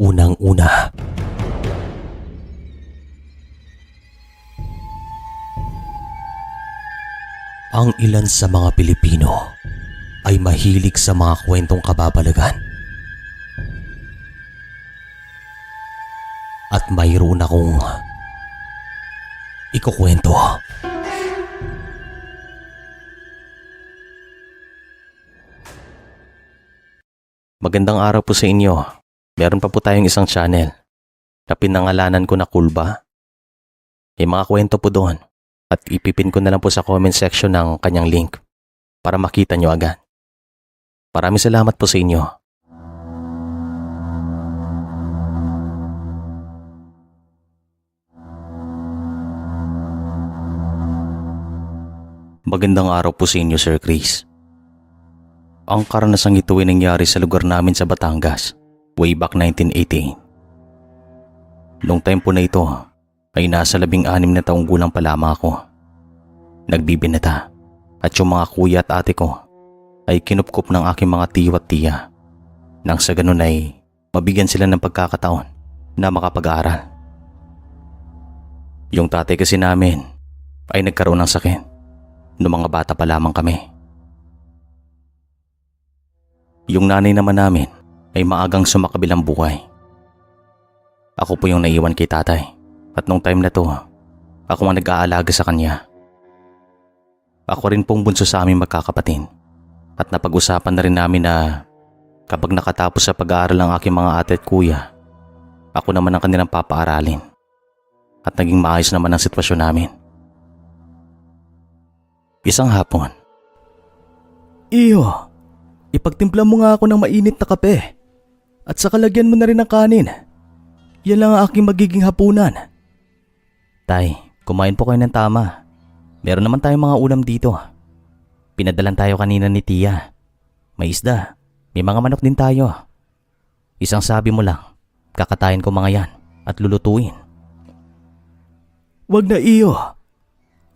Unang-una, ang ilan sa mga Pilipino ay mahilig sa mga kwentong kababalagan. At mayroon akong ikukwento. Magandang araw po sa inyo. Meron pa po tayong isang channel na pinangalanan ko na Kulba. May mga kwento po doon at ipipin ko na lang po sa comment section ng kanyang link para makita nyo agad. Maraming salamat po sa inyo. Magandang araw po sa inyo, Sir Chris. Ang karanasang ito ay nangyari sa lugar namin sa Batangas way back 1988. Noong time po na ito ay nasa 16 na taong gulang pa lamang ako. Nagbibinata at yung mga kuya at ate ko ay kinupkup ng aking mga tiyo at tiya nang sa ganun ay mabigyan sila ng pagkakataon na makapag-aral. Yung tatay kasi namin ay nagkaroon ng sakit noong mga bata pa lamang kami. Yung nanay naman namin ay maagang sumakabilang buhay. Ako po yung naiwan kay tatay at nung time na to, ako ang nag-aalaga sa kanya. Ako rin pong bunso sa aming magkakapatid at napag-usapan na rin namin na kapag nakatapos sa pag-aaral ang aking mga ate at kuya, ako naman ang kanilang papaaralin at naging maayos naman ang sitwasyon namin. Isang hapon, Iyo, ipagtimpla mo nga ako ng mainit na kape at saka lagyan mo na rin ng kanin. Yan lang ang aking magiging hapunan. Tay, kumain po kayo ng tama. Meron naman tayong mga ulam dito. Pinadalan tayo kanina ni Tia. May isda, may mga manok din tayo. Isang sabi mo lang, kakatayin ko mga yan at lulutuin. Wag na, Iyo.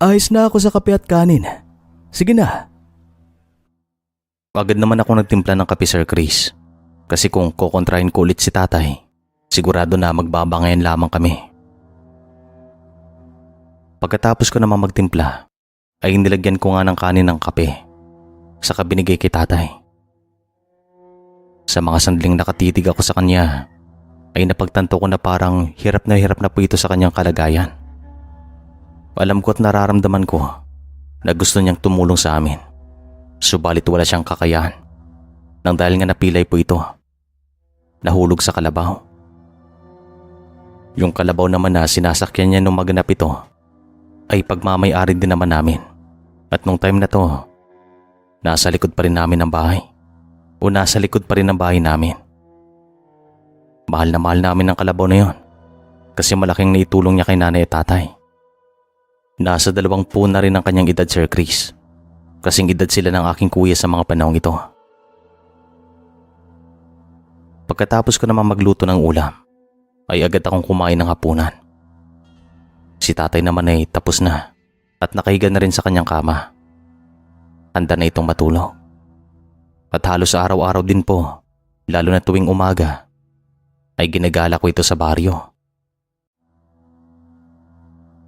Ayos na ako sa kape at kanin. Sige na. Agad naman ako nagtimpla ng kape, Sir Chris. Kasi kung kukontrahin ko ulit si tatay, sigurado na magbabangayan lamang kami. Pagkatapos ko naman magtimpla, ay nilagyan ko nga ng kanin ng kape, saka binigay kay tatay. Sa mga sandaling nakatitig ako sa kanya, ay napagtanto ko na parang hirap na po ito sa kanyang kalagayan. Alam ko at nararamdaman ko na gusto niyang tumulong sa amin. Subalit wala siyang kakayahan nang dahil nga napilay po ito. Nahulog sa kalabaw. Yung kalabaw naman na sinasakyan niya nung maganap ito ay pagmamay-ari din naman namin. At nung time na to, nasa likod pa rin namin ang bahay. O nasa likod pa rin ang bahay namin. Mahal na mahal namin ang kalabaw na yon kasi malaking naitulong niya kay nanay at tatay. Nasa 20 na rin ang kanyang edad, Sir Chris. Kasing edad sila ng aking kuya sa mga panahong ito. Pagkatapos ko naman magluto ng ulam, ay agad akong kumain ng hapunan. Si tatay naman ay tapos na at nakahiga na rin sa kanyang kama. Handa na itong matulog. At halos araw-araw din po, lalo na tuwing umaga, ay ginagala ko ito sa baryo.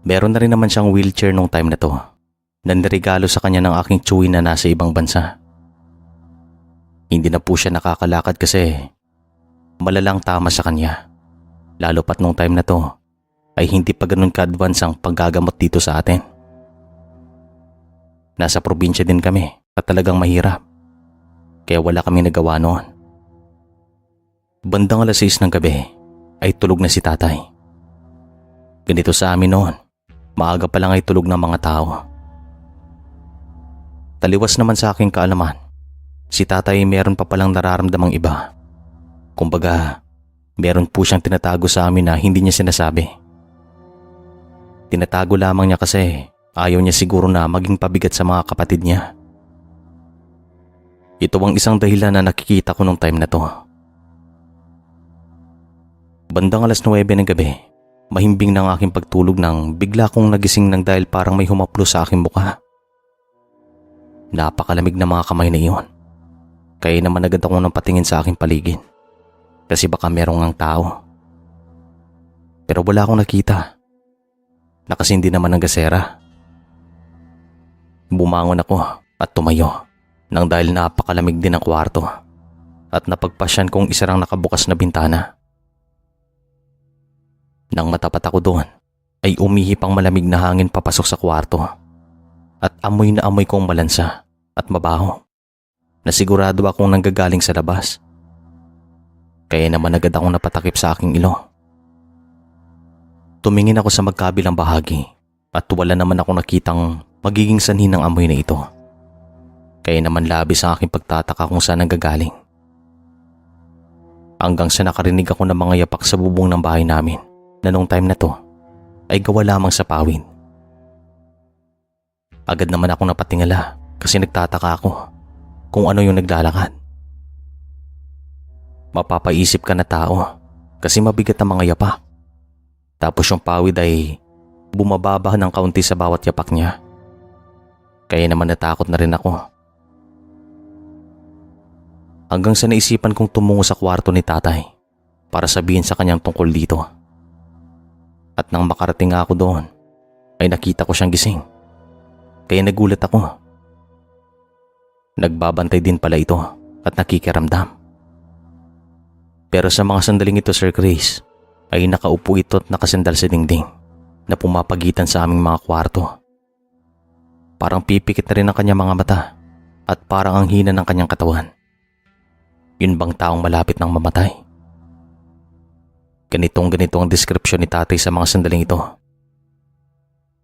Meron na rin naman siyang wheelchair nung time na to, na niregalo sa kanya ng aking tsuwi na nasa ibang bansa. Hindi na po siya nakakalakad kasi malalang tama sa kanya. Lalo pat nung time na to ay hindi pa ganun ka-advance ang paggagamot dito sa atin. Nasa probinsya din kami at talagang mahirap. Kaya wala kami nagawa noon. Bandang 6:00 ng gabi ay tulog na si tatay. Ganito sa amin noon, maaga pa lang ay tulog ng mga tao. Taliwas naman sa aking kaalaman, si tatay meron pa palang nararamdamang iba. Kumbaga, meron po siyang tinatago sa amin na hindi niya sinasabi. Tinatago lamang niya kasi ayaw niya siguro na maging pabigat sa mga kapatid niya. Ito ang isang dahilan na nakikita ko nung time na to. Bandang 9:00 ng gabi, mahimbing ng aking pagtulog nang bigla kong nagising nang dahil parang may humaplo sa aking mukha. Napakalamig na mga kamay na iyon. Kaya naman agad ako nang patingin sa aking paligid. kasi baka merong ang tao. Pero wala akong nakita. Nakasindi naman ang gasera. Bumangon ako at tumayo nang dahil napakalamig din ang kwarto at napagpasyan kong isarang nakabukas na bintana. Nang matapat ako doon ay umihip ang malamig na hangin papasok sa kwarto at amoy na amoy kong malansa at mabaho na sigurado akong nanggagaling sa labas. Kaya naman agad akong napatakip sa aking ilo. Tumingin ako sa magkabilang bahagi at wala naman ako nakitang magiging sanhi ng amoy na ito. Kaya naman labis ang aking pagtataka kung saan nanggagaling. Hanggang sa nakarinig ako ng mga yapak sa bubong ng bahay namin na nung time na to ay gawa lamang sa pawid. Agad naman ako napatingala kasi nagtataka ako kung ano yung naglalakad. Mapapaisip ka na tao kasi mabigat ang mga yapak. Tapos yung pawid ay bumababa ng kaunti sa bawat yapak niya. Kaya naman natakot na rin ako. Hanggang sa naisipan kong tumungo sa kwarto ni tatay para sabihin sa kanyang tungkol dito. At nang makarating ako doon ay nakita ko siyang gising. Kaya nagulat ako. Nagbabantay din pala ito at nakikiramdam. Pero sa mga sandaling ito, Sir Chris, ay nakaupo ito at nakasandal sa dingding na pumapagitan sa aming mga kwarto. Parang pipikit na rin ang kanyang mga mata at parang ang hina ng kanyang katawan. Yun bang taong malapit ng mamatay? Ganito ang description ni tatay sa mga sandaling ito.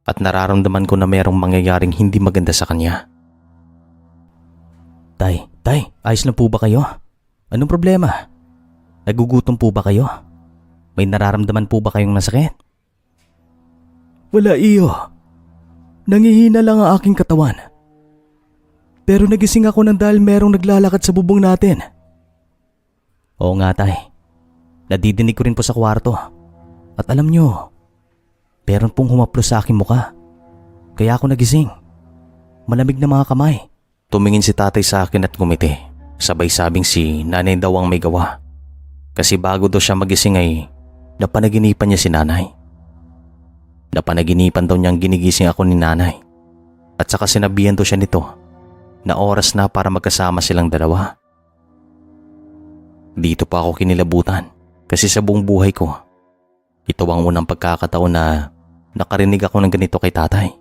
At nararamdaman ko na mayroong mangyayaring hindi maganda sa kanya. Tay, ayos lang po ba kayo? Anong problema? Nagugutom po ba kayo? May nararamdaman po ba kayong masakit? Wala iyo. Nangihina lang ang aking katawan. Pero nagising ako nang dahil merong naglalakad sa bubong natin. Oo nga tay. Nadidinig ko rin po sa kwarto. At alam nyo, meron pong humaplos sa aking muka. Kaya ako nagising. Malamig na mga kamay. Tumingin si tatay sa akin at ngumiti. Sabay sabing si nanay daw ang may gawa. Kasi bago daw siya magising ay napanaginipan niya si nanay. Napanaginipan daw niyang ginigising ako ni nanay. At saka sinabihan daw siya nito na oras na para magkasama silang dalawa. Dito pa ako kinilabutan kasi sa buong buhay ko, ito ang unang pagkakataon na nakarinig ako ng ganito kay tatay.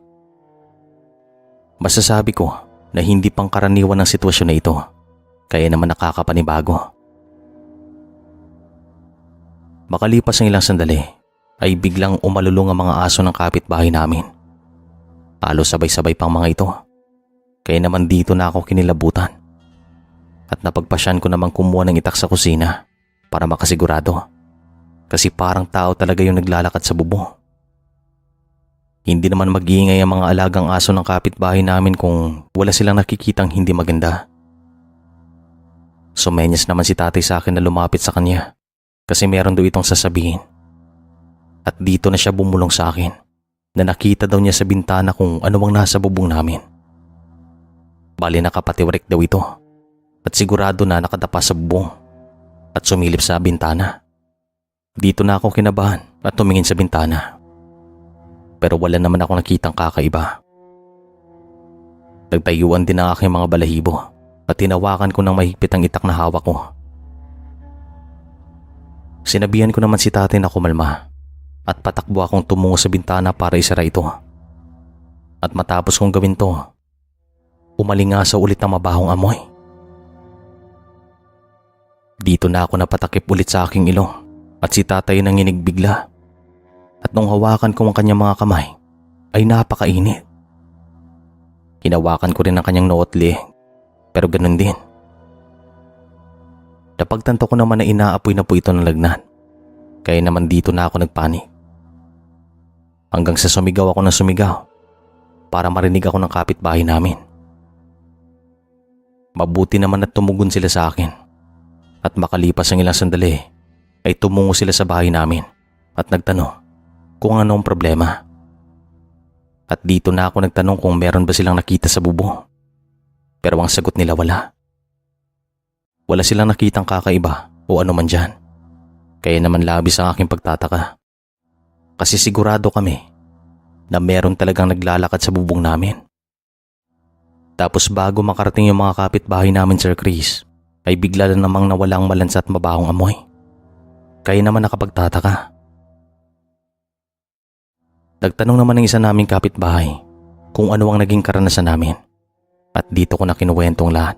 Masasabi ko na hindi pangkaraniwan ang sitwasyon na ito, kaya naman nakakapanibago. Makalipas ang ilang sandali ay biglang umalulong ang mga aso ng kapitbahay namin. Halos sabay-sabay pang mga ito. Kaya naman dito na ako kinilabutan. At napagpasyan ko namang kumuha ng itak sa kusina para makasigurado. Kasi parang tao talaga yung naglalakad sa bubong. Hindi naman mag-iingay ang mga alagang aso ng kapitbahay namin kung wala silang nakikitang hindi maganda. Sumenyas naman si tatay sa akin na lumapit sa kanya kasi meron daw itong sasabihin. At dito na siya bumulong sa akin na nakita daw niya sa bintana kung ano bang nasa bubong namin. Bali nakapatiwarik daw ito at sigurado na nakadapa sa bubong at sumilip sa bintana. Dito na ako kinabahan at tumingin sa bintana. Pero wala naman ako nakitang kakaiba. Nagtayuan din ang aking mga balahibo at tinawakan ko ng mahigpit ang itak na hawak ko. Sinabihan ko naman si tatay na kumalma at patakbo akong tumungo sa bintana para isara ito. At matapos kong gawin to, umalingasaw ulit ang mabahong amoy. Dito na ako napatakip ulit sa aking ilong at si tatay nanginig bigla. At nung hawakan ko ang kanyang mga kamay, ay napakainit. Hinawakan ko rin ang kanyang noo at leeg, pero ganun din. Napagtanto ko naman na inaapoy na po ito ng lagnat, kaya naman dito na ako nagpanik. Hanggang sa sumigaw ako ng sumigaw para marinig ako ng kapitbahay namin. Mabuti naman at tumugon sila sa akin at makalipas ang ilang sandali ay tumungo sila sa bahay namin at nagtanong kung anong problema. At dito na ako nagtanong kung meron ba silang nakita sa bubong. Pero ang sagot nila wala. Wala silang nakitang kakaiba o ano man dyan. Kaya naman labis ang aking pagtataka. Kasi sigurado kami na meron talagang naglalakad sa bubong namin. Tapos bago makarating yung mga kapitbahay namin, Sir Chris, ay bigla na namang nawalang malansa at mabahong amoy. Kaya naman nakapagtataka. Nagtanong naman ng isa naming kapitbahay kung ano ang naging karanasan namin. At dito ko na kinuwentong lahat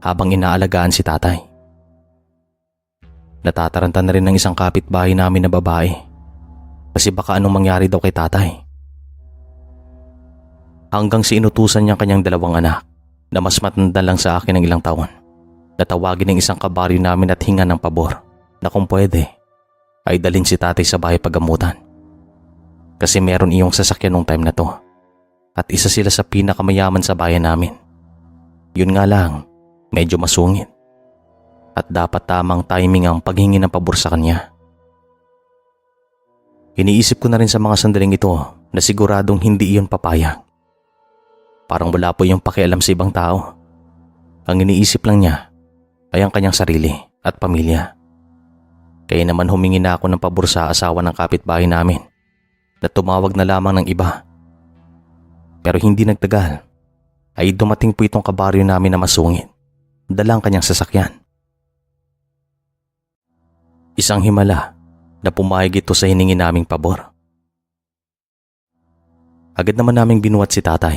habang inaalagaan si tatay. Natataranta na rin ng isang kapitbahay namin na babae kasi baka anong mangyari daw kay tatay. Hanggang si inutusan niyang kanyang dalawang anak na mas matanda lang sa akin ng ilang taon na tawagin ng isang kabaryo namin at hinga ng pabor na kung pwede ay dalhin si tatay sa bahay paggamutan. Kasi meron iyong sasakyan nung time na to at isa sila sa pinakamayaman sa bayan namin. Yun nga lang, medyo masungit at dapat tamang timing ang paghingi ng pabor sa kanya. Iniisip ko na rin sa mga sandaling ito na siguradong hindi iyon papayag. Parang wala po yung pakialam sa ibang tao. Ang iniisip lang niya ay ang kanyang sarili at pamilya. Kaya naman humingi na ako ng pabor sa asawa ng kapitbahay namin na tumawag na lamang ng iba. Pero hindi nagtagal ay dumating po itong kabaryo namin na masungit, dalang kanyang sasakyan. Isang himala na pumayag ito sa hiningi naming pabor. Agad naman naming binuhat si tatay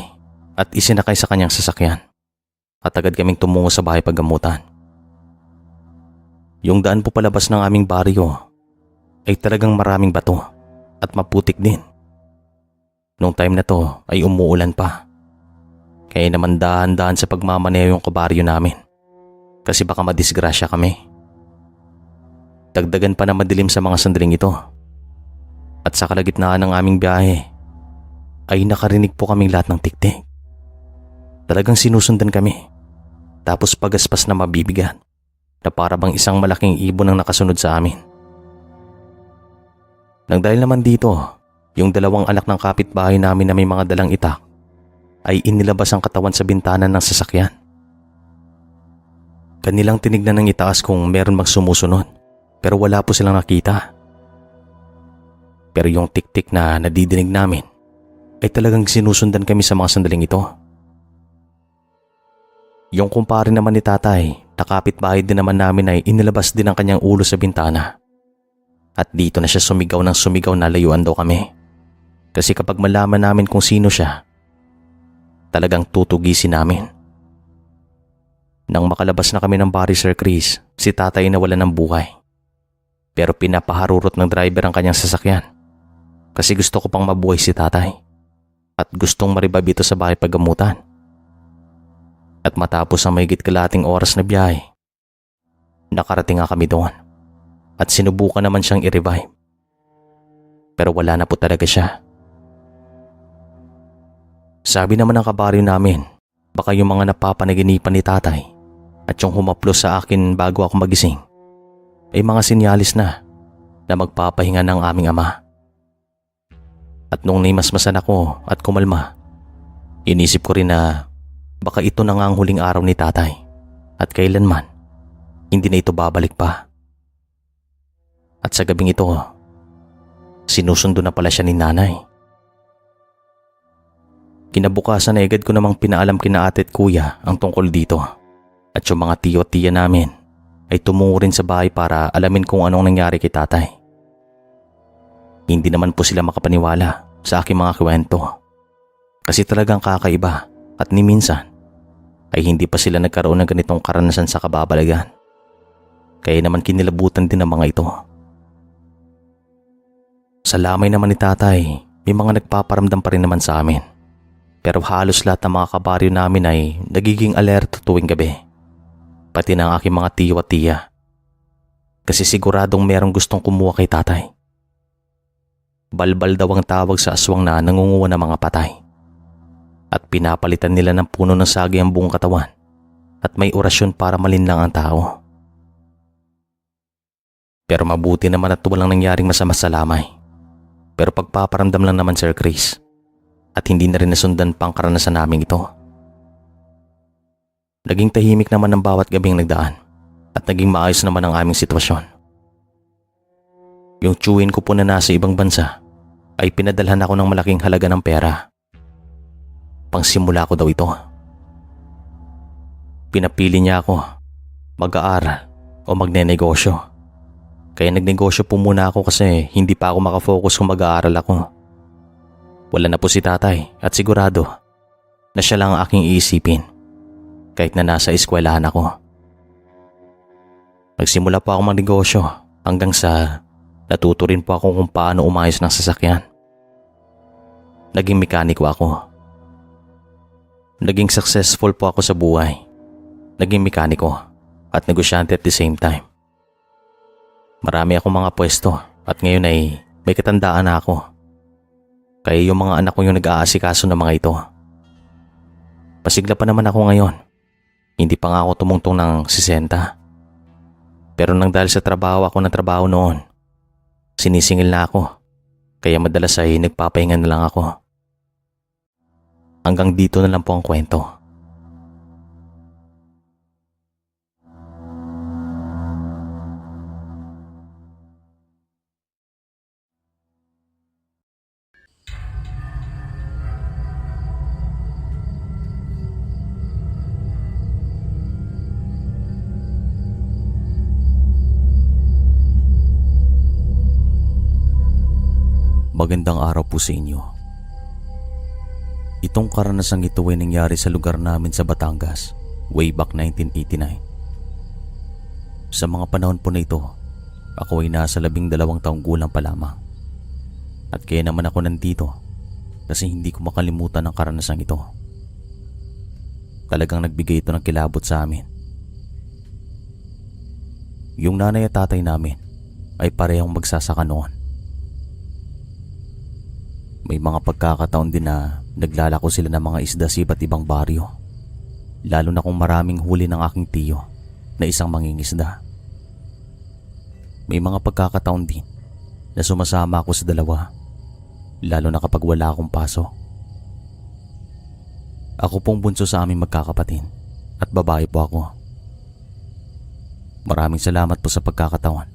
at isinakay sa kanyang sasakyan at agad kaming tumungo sa bahay paggamutan. Yung daan po palabas ng aming baryo ay talagang maraming bato at maputik din. Nung time na to ay umuulan pa. Kaya naman dahan-dahan sa pagmamaneho yung kabaryo namin kasi baka madisgrasya kami. Dagdagan pa na madilim sa mga sandaling ito. At sa kalagitnaan ng aming biyahe ay nakarinig po kaming lahat ng tiktik. Talagang sinusundan kami. Tapos pagaspas na mabibigat na para bang isang malaking ibon ang nakasunod sa amin. Nang dahil naman dito, yung dalawang anak ng kapitbahay namin na may mga dalang itak ay inilabas ang katawan sa bintana ng sasakyan. Kanilang tinignan ng itaas kung meron bang sumusunod pero wala po silang nakita. Pero yung tik-tik na nadidinig namin ay talagang sinusundan kami sa mga sandaling ito. Yung kumpare naman ni tatay na kapitbahay din naman namin ay inilabas din ang kanyang ulo sa bintana. At dito na siya sumigaw ng sumigaw na layuan daw kami. Kasi kapag malaman namin kung sino siya, talagang tutugisin namin. Nang makalabas na kami ng bari, Sir Chris, si tatay nawalan ng buhay. Pero pinapaharurot ng driver ang kanyang sasakyan. Kasi gusto ko pang mabuhay si tatay. At gustong maribab ito sa bahay paggamutan. At matapos ang mahigit kalahating oras na biyahe, nakarating nga kami doon. At sinubukan naman siyang i-revive. Pero wala na po talaga siya. Sabi naman ng kabaryo namin, baka yung mga napapanaginipan ni tatay at yung humaplos sa akin bago ako magising ay mga sinyalis na magpapahinga ng aming ama. At nung naimasmasan ako at kumalma, inisip ko rin na baka ito na nga ang huling araw ni tatay at kailanman hindi na ito babalik pa. At sa gabing ito, sinusundo na pala siya ni nanay. Kinabukasan ay agad ko namang pinaalam kina ate at kuya ang tungkol dito. At yung mga tiyo at tiya namin ay tumungo rin sa bahay para alamin kung anong nangyari kay tatay. Hindi naman po sila makapaniwala sa aking mga kwento. Kasi talagang kakaiba at ni minsan ay hindi pa sila nagkaroon ng ganitong karanasan sa kababalagan. Kaya naman kinilabutan din ang mga ito. Sa lamay naman ni tatay, may mga nagpaparamdam pa rin naman sa amin. Pero halos lahat ng mga kabaryo namin ay nagiging alerto tuwing gabi. Pati ng aking mga tiyo at tiya. Kasi siguradong merong gustong kumuha kay tatay. Balbal daw ang tawag sa aswang na nangunguha ng mga patay. At pinapalitan nila ng puno ng sagi ang buong katawan. At may orasyon para malinlang ang tao. Pero mabuti naman at walang nangyaring masama sa lamay. Pero pagpaparamdam lang naman, Sir Chris. At hindi na rin nasundan pang karanasan namin ito. Naging tahimik naman ang bawat gabing nagdaan. At naging maayos naman ang aming sitwasyon. Yung tiyuhin ko po na nasa ibang bansa ay pinadalhan ako ng malaking halaga ng pera. Pangsimula ko daw ito. Pinapili niya ako mag-aaral o magnenegosyo. Kaya nagnegosyo po muna ako kasi hindi pa ako makafocus kung mag-aaral ako. Wala na po si tatay at sigurado na siya lang ang aking iisipin kahit na nasa eskwelahan ako. Nagsimula po ako magnegosyo hanggang sa natuto rin po ako kung paano umayos ng sasakyan. Naging mekaniko ako. Naging successful po ako sa buhay. Naging mekaniko at negosyante at the same time. Marami akong mga pwesto at ngayon ay may katandaan na ako. Kaya yung mga anak ko yung nag-aasikaso ng mga ito. Pasigla pa naman ako ngayon. Hindi pa nga ako tumungtong ng 60. Pero nang dahil sa trabaho ako ng trabaho noon, sinisingil na ako. Kaya madalas ay nagpapahinga na lang ako. Hanggang dito na lang po ang kwento. Magandang araw po sa inyo. Itong karanasang ito ay nangyari sa lugar namin sa Batangas way back 1989. Sa mga panahon po na ito, ako ay nasa 12 taong gulang pa lamang. At kaya naman ako nandito kasi hindi ko makalimutan ang karanasang ito. Talagang nagbigay ito ng kilabot sa amin. Yung nanay at tatay namin ay parehong magsasaka noon. May mga pagkakataon din na naglalako sila ng mga isda sa iba't ibang baryo. Lalo na kung maraming huli ng aking tiyo na isang mangingisda. May mga pagkakataon din na sumasama ako sa dalawa. Lalo na kapag wala akong pasok. Ako pong bunso sa aming magkakapatid at babae po ako. Maraming salamat po sa pagkakataon.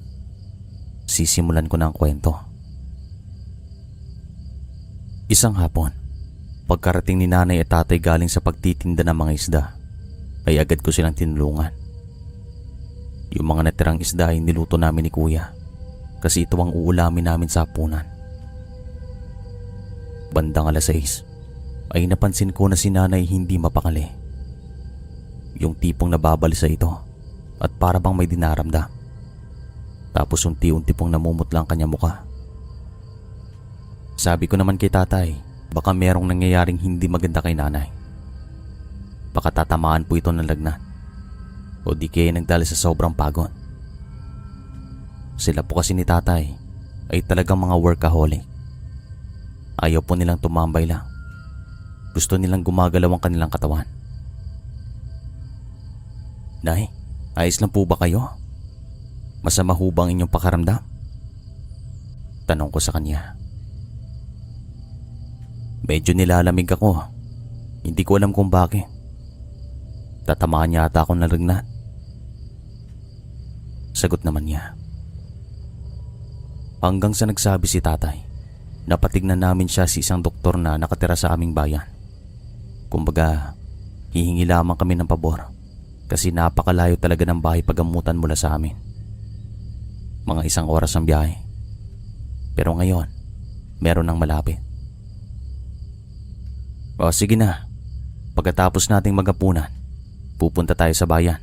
Sisimulan ko na ang kwento. Isang hapon, pagkarating ni nanay at tatay galing sa pagtitinda ng mga isda, ay agad ko silang tinulungan. Yung mga natirang isda ay niluto namin ni kuya kasi ito ang uulamin namin sa hapunan. Bandang 6 ay napansin ko na si nanay hindi mapakali. Yung tipong nababalisa ito at para bang may dinaramdam. Tapos unti-unti pong namumutla ang kanyang mukha. Sabi ko naman kay tatay, baka merong nangyayaring hindi maganda kay nanay. Baka tatamaan po ito ng lagnat o di kaya nagdala sa sobrang pagod. Sila po kasi ni tatay ay talagang mga workaholic. Ayaw po nilang tumambay lang. Gusto nilang gumagalaw ang kanilang katawan. Nay, ayos lang po ba kayo? Masama ho ba ang inyong pakaramdam? Tanong ko sa kanya. Medyo nilalamig ako. Hindi ko alam kung bakit. Tatamaan yata ako ng lagnat. Sagot naman niya. Hanggang sa nagsabi si tatay, napatignan namin siya sa isang doktor na nakatira sa aming bayan. Kumbaga, hihingi lamang kami ng pabor kasi napakalayo talaga ng bahay pagamutan mula sa amin. Mga 1 oras ang biyahe. Pero ngayon, meron nang malapit. O sige na, pagkatapos nating magapunan, pupunta tayo sa bayan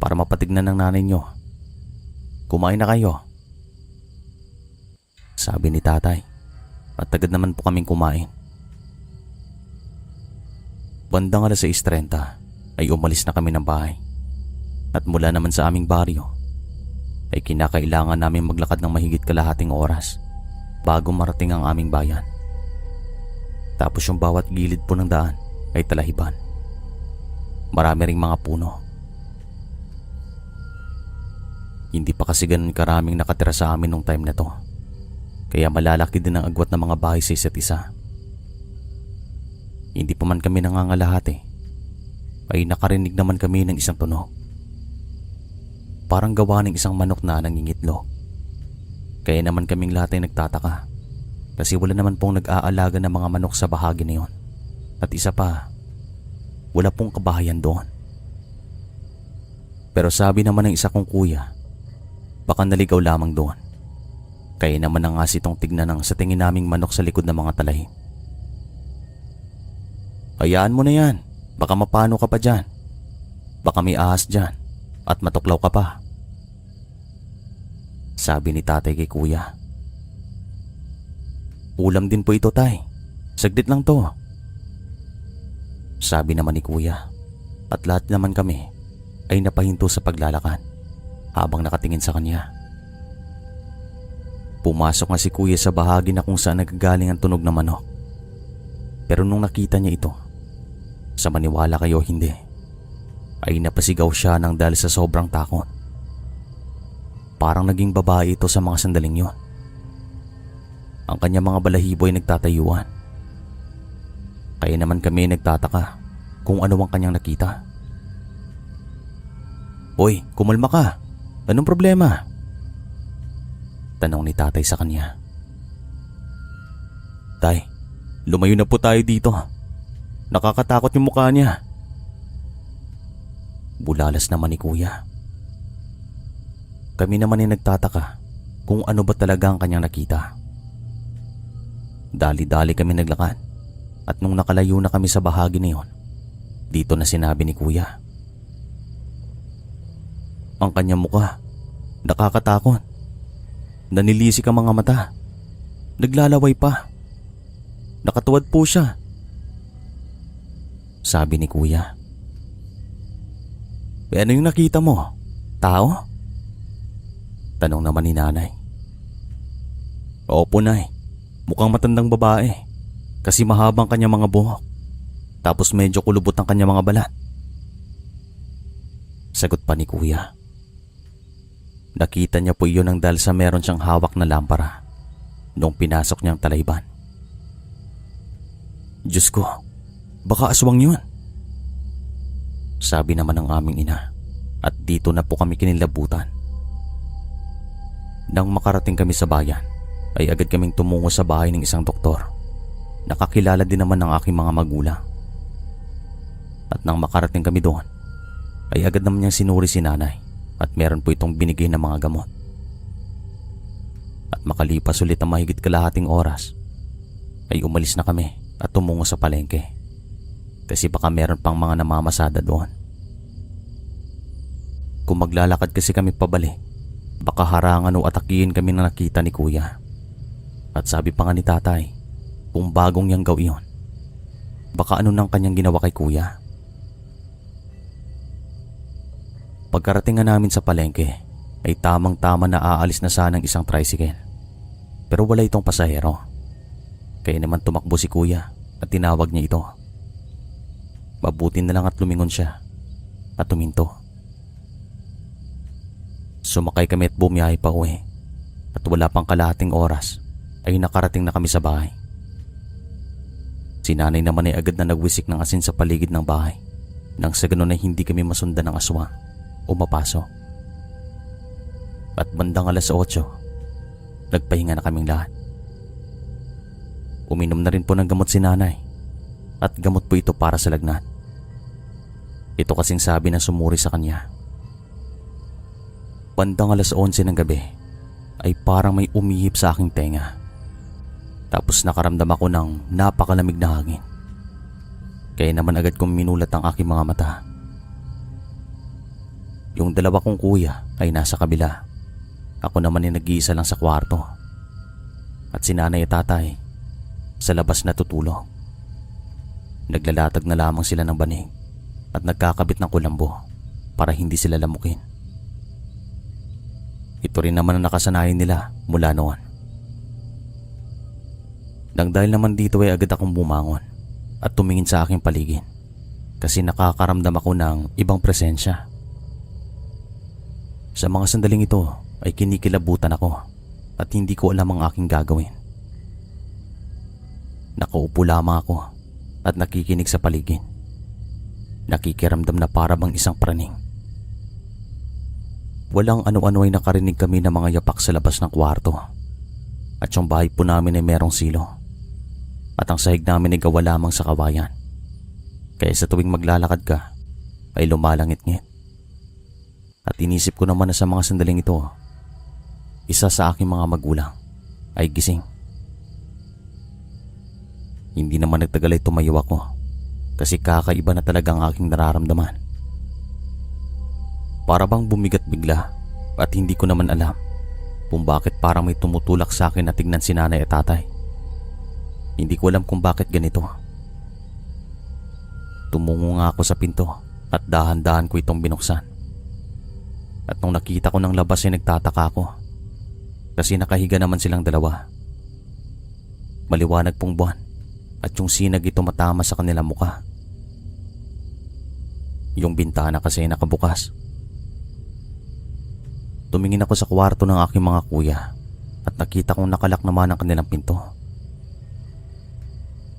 para mapatignan ng nanay nyo. Kumain na kayo. Sabi ni tatay at agad naman po kaming kumain. Bandang 6:30 ay umalis na kami ng bahay at mula naman sa aming baryo ay kinakailangan namin maglakad ng mahigit kalahating oras bago marating ang aming bayan. Tapos yung bawat gilid po ng daan ay talahiban. Marami ring mga puno. Hindi pa kasi ganun karaming nakatira sa amin nung time na to. Kaya malalaki din ang agwat ng mga bahay sa isa't isa. Hindi pa man kami nangangalahati ay nakarinig naman kami ng isang tunog. Parang gawa ng isang manok na nangingitlog. Kaya naman kaming lahat ay nagtataka kasi wala naman pong nag-aalaga ng mga manok sa bahagi na yun. At isa pa, wala pong kabahayan doon. Pero sabi naman ng isa kong kuya, baka naligaw lamang doon. Kaya naman ang nga sitong tignan ng sa tingin naming manok sa likod ng mga talahib. Hayaan mo na yan, baka mapano ka pa dyan. Baka may ahas dyan at matuklaw ka pa. Sabi ni tatay kay kuya. Ulam din po ito, tay. Saglit lang to. Sabi naman ni kuya. At lahat naman kami ay napahinto sa paglalakad habang nakatingin sa kanya. Pumasok nga si kuya sa bahagi na kung saan nagagaling ang tunog ng manok. Pero nung nakita niya ito, sa maniwala kayo hindi, ay napasigaw siya nang dahil sa sobrang takot. Parang naging babae ito sa mga sandaling yon. Ang kanyang mga balahibo ay nagtatayuan. Kaya naman kami nagtataka kung ano ang kanyang nakita. Hoy, kumalma ka. Anong problema? Tanong ni tatay sa kanya. Tay, lumayo na po tayo dito. Nakakatakot yung mukha niya. Bulalas naman ni kuya. Kami naman ay nagtataka kung ano ba talaga ang kanyang nakita. Dali-dali kami naglakad at nung nakalayo na kami sa bahagi na yon, dito na sinabi ni kuya. Ang kanyang mukha, nakakatakot. Nanilisik ang mga mata. Naglalaway pa. Nakatuwad po siya. Sabi ni kuya. Ano yung nakita mo? Tao? Tanong naman ni nanay. Opo, nay. Mukhang matandang babae kasi mahabang kanyang mga buhok. Tapos medyo kulubot ang kanyang mga balat. Sagot pa ni kuya. Nakita niya po iyon ang dahil sa meron siyang hawak na lampara nung pinasok niyang talayban. Diyos ko, baka aswang yun. Sabi naman ng aming ina at dito na po kami kinilabutan. Nang makarating kami sa bayan, ay agad kaming tumungo sa bahay ng isang doktor. Nakakilala din naman ng aking mga magulang. At nang makarating kami doon, ay agad naman niyang sinuri si nanay at meron po itong binigay na mga gamot. At makalipas ulit ang mahigit kalahating oras, ay umalis na kami at tumungo sa palengke kasi baka meron pang mga namamasada doon. Kung maglalakad kasi kami pabalik, baka harangan o atakihin kami na nakita ni kuya. At sabi pa nga ni tatay, kung bagong yang gawin yun, baka ano nang kanyang ginawa kay kuya. Pagkarating nga namin sa palengke, ay tamang-tama na aalis na sana ng isang tricycle. Pero wala itong pasahero. Kaya naman tumakbo si kuya at tinawag niya ito. Mabuti na lang at lumingon siya at tuminto. Sumakay kami at bumiyahe pa uwi. At wala pang kalahating oras ay nakarating na kami sa bahay. Si nanay naman ay agad na nagwisik ng asin sa paligid ng bahay nang sa ganun ay hindi kami masundan ng aswang o mapasok. At bandang alas 8, nagpahinga na kaming lahat. Uminom na rin po ng gamot si nanay at gamot po ito para sa lagnat. Ito kasing sabi ng sumuri sa kanya. Bandang alas 11 ng gabi ay parang may umihip sa aking tenga. Tapos nakaramdam ako ng napakalamig na hangin. Kaya naman agad kong minulat ang aking mga mata. Yung dalawa kong kuya ay nasa kabila. Ako naman ay nag-iisa lang sa kwarto. At si nanay at tatay sa labas natutulog. Naglalatag na lamang sila ng banig at nagkakabit ng kulambo para hindi sila lamukin. Ito rin naman ang nakasanayan nila mula noon. Nang dahil naman dito ay agad akong bumangon at tumingin sa aking paligid kasi nakakaramdam ako ng ibang presensya. Sa mga sandaling ito ay kinikilabutan ako at hindi ko alam ang aking gagawin. Nakaupo lamang ako at nakikinig sa paligid. Nakikiramdam na para bang isang praning. Walang ano-ano ay nakarinig kami ng mga yapak sa labas ng kwarto. at yung bahay po namin ay merong silo. At ang sahig namin ay gawa lamang sa kawayan. Kaya sa tuwing maglalakad ka ay lumalangit-ngit. At inisip ko naman na sa mga sandaling ito, isa sa aking mga magulang ay gising. Hindi naman nagtagal ay tumayo ako kasi kakaiba na talaga ang aking nararamdaman. Para bang bumigat bigla at hindi ko naman alam kung bakit parang may tumutulak sa akin na tignan si nanay at tatay. Hindi ko alam kung bakit ganito. Tumungo nga ako sa pinto at dahan-dahan ko itong binuksan. At nung nakita ko ng labas ay nagtataka ako kasi nakahiga naman silang dalawa. Maliwanag pong buwan at yung sinag ito matama sa kanilang muka. Yung bintana kasi ay nakabukas. Tumingin ako sa kwarto ng aking mga kuya at nakita kong nakalak naman ang kanilang pinto.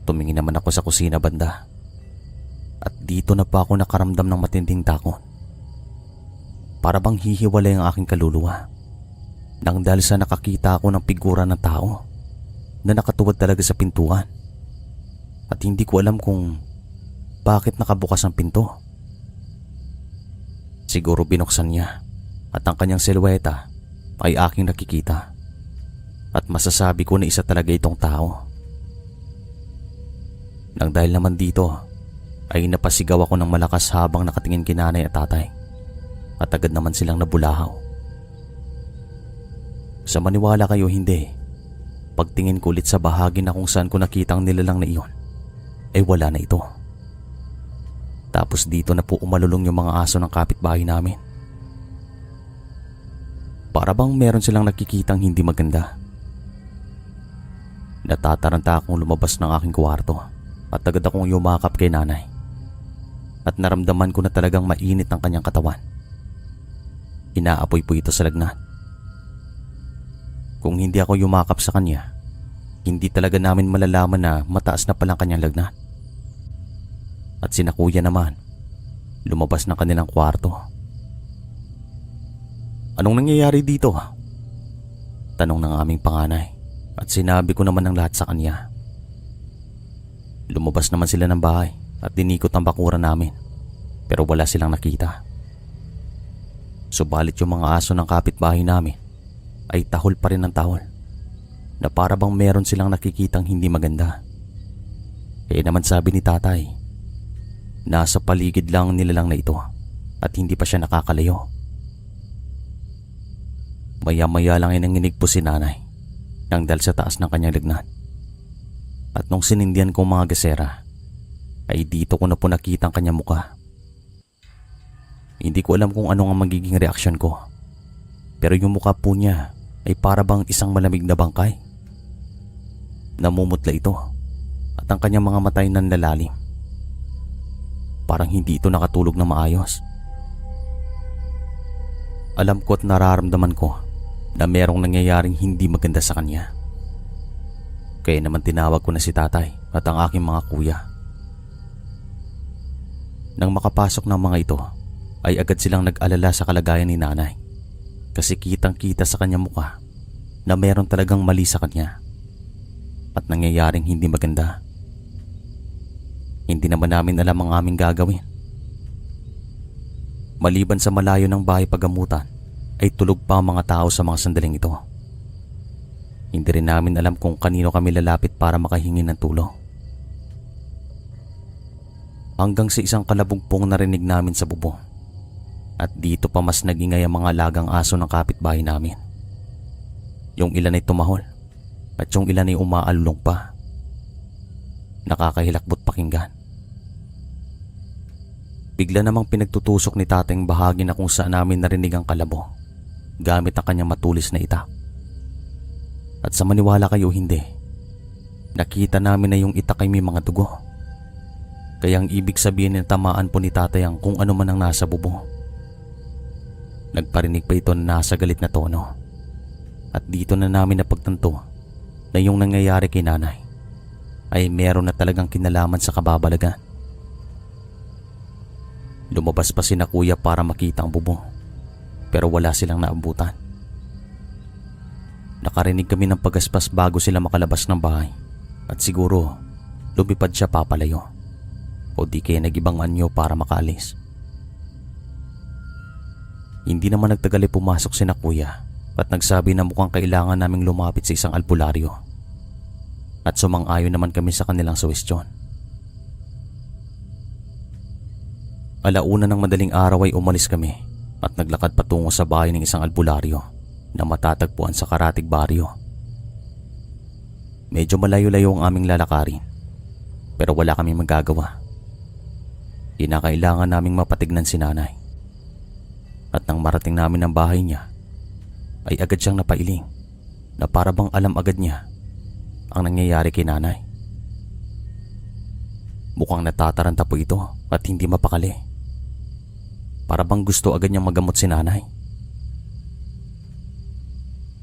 Tumingin naman ako sa kusina banda at dito na pa ako nakaramdam ng matinding takot. Para bang hihiwalay ang aking kaluluwa nang dahil sa nakakita ako ng figura ng tao na nakatuwad talaga sa pintuan. At hindi ko alam kung bakit nakabukas ang pinto. Siguro binuksan niya at ang kanyang silhoueta ay aking nakikita. At masasabi ko na isa talaga itong tao. Nang dahil naman dito ay napasigaw ako ng malakas habang nakatingin kina nanay at tatay. At agad naman silang nabulahaw. Sa maniwala kayo hindi, pagtingin ko ulit sa bahagi na kung saan ko nakita ang nilalang na iyon, ay wala na ito. Tapos dito na po umalulong yung mga aso ng kapitbahay namin. Para bang meron silang nakikitang hindi maganda. Natataranta akong lumabas ng aking kwarto at agad akong yumakap kay nanay. At naramdaman ko na talagang mainit ang kanyang katawan. Inaapoy po ito sa lagnat. Kung hindi ako yumakap sa kanya, hindi talaga namin malalaman na mataas na palang kanyang lagnat. At sina kuya naman, lumabas ng kanilang kwarto. Anong nangyayari dito? Tanong ng aming panganay at sinabi ko naman ang lahat sa kanya. Lumabas naman sila ng bahay at dinikot ang bakuran namin pero wala silang nakita. Subalit yung mga aso ng kapitbahay namin ay tahol pa rin ng tahol na para bang meron silang nakikitang hindi maganda. Kaya naman sabi ni tatay, nasa paligid lang nilalang na ito at hindi pa siya nakakalayo. Maya-maya lang ay nanginig po si nanay nang dahil sa taas ng kanyang lagnat. At nung sinindihan kong mga gasera ay dito ko na po nakita ang kanyang muka. Hindi ko alam kung ano ang magiging reaksyon ko, pero yung mukha po niya ay para bang isang malamig na bangkay. Namumutla ito at ang kanyang mga mata ay nanlalalim. Parang hindi ito nakatulog na maayos. Alam ko at nararamdaman ko na merong nangyayaring hindi maganda sa kanya. Kaya naman tinawag ko na si tatay at ang aking mga kuya. Nang makapasok ng mga ito, ay agad silang nag-alala sa kalagayan ni nanay. Kasi kitang-kita sa kanyang mukha na meron talagang mali sa kanya at nangyayaring hindi maganda. Hindi naman namin alam ang aming gagawin. Maliban sa malayo ng bahay pagamutan, ay tulog pa ang mga tao sa mga sandaling ito. Hindi rin namin alam kung kanino kami lalapit para makahingi ng tulong. Hanggang sa isang kalabog pong narinig namin sa bubong. At dito pa mas nagingay ang mga lagang aso ng kapitbahay namin. Yung ilan ay tumahol at yung ilan ay umaalulong pa. Nakakahilakbot pakinggan. Bigla namang pinagtutusok ni tatay ang bahagi na kung saan namin narinig ang kalabo gamit ang kanyang matulis na itak. At sa maniwala kayo hindi, nakita namin na yung itak ay may mga dugo. Kaya ang ibig sabihin na tamaan po ni tatay ang kung ano man ang nasa bubong. Nagparinig pa ito na nasa galit na tono. At dito na namin napagtanto na yung nangyayari kay nanay ay meron na talagang kinalaman sa kababalagan. Lumabas pa sina kuya para makita ang bubong pero wala silang naabutan. Nakarinig kami ng pagaspas bago sila makalabas ng bahay at siguro lumipad siya papalayo o di kaya nag-ibang anyo para makaalis. Hindi naman nagtagal ay pumasok sina kuya at nagsabi na mukhang kailangan naming lumapit sa isang albularyo at sumang-ayon naman kami sa kanilang suwestyon. Alauna ng madaling araw ay umalis kami at naglakad patungo sa bahay ng isang albularyo na matatagpuan sa Karatig Baryo. Medyo malayo-layo ang aming lalakarin pero wala kaming magagawa. Kinakailangan naming mapatignan si nanay. At nang marating namin ang bahay niya, ay agad siyang napailing na para bang alam agad niya ang nangyayari kay nanay. Mukhang natataranta po ito at hindi mapakali. Para bang gusto agad niyang magamot si nanay.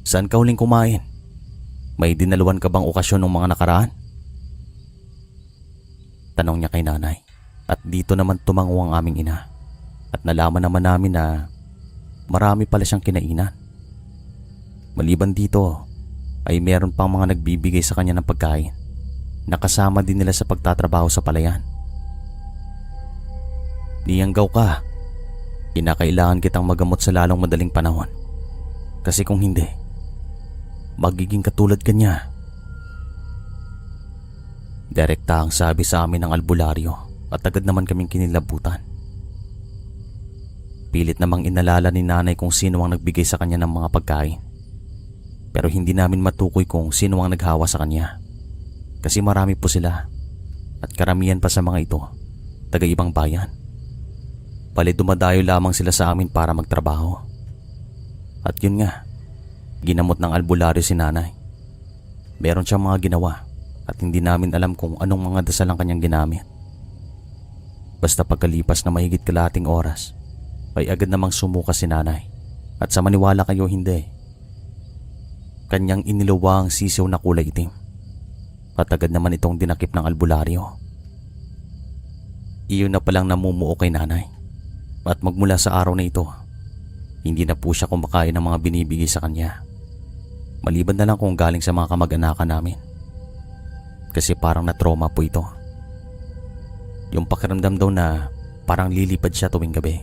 Saan ka huling kumain? May dinaluan ka bang okasyon ng mga nakaraan? Tanong niya kay nanay at dito naman tumango ang aming ina at nalaman naman namin na marami pala siyang kinainan. Maliban dito ay meron pang mga nagbibigay sa kanya ng pagkain na kasama din nila sa pagtatrabaho sa palayan. Niyanggaw ka. Kinakailangan kitang magamot sa lalong madaling panahon. Kasi kung hindi, magiging katulad ka niya. Direkta ang sabi sa amin ng albularyo at agad naman kaming kinilabutan. Pilit namang inalala ni nanay kung sino ang nagbigay sa kanya ng mga pagkain. Pero hindi namin matukoy kung sino ang naghawa sa kanya. Kasi marami po sila at karamihan pa sa mga ito, taga-ibang bayan. Bali dumadayo lamang sila sa amin para magtrabaho. At yun nga, ginamot ng albularyo si nanay. Meron siyang mga ginawa at hindi namin alam kung anong mga dasal ang kanyang ginamit. Basta pagkalipas na mahigit kalahating oras, ay agad namang sumuka si nanay at sa maniwala kayo hindi, kanyang iniluwa ang sisiw na kulay itim at agad naman itong dinakip ng albularyo. Iyon na palang namumuo kay nanay at magmula sa araw na ito, hindi na po siya kumakain ng mga binibigay sa kanya. Maliban na lang kung galing sa mga kamag-anakan namin. Kasi parang na-trauma po ito. Yung pakiramdam daw na parang lilipad siya tuwing gabi.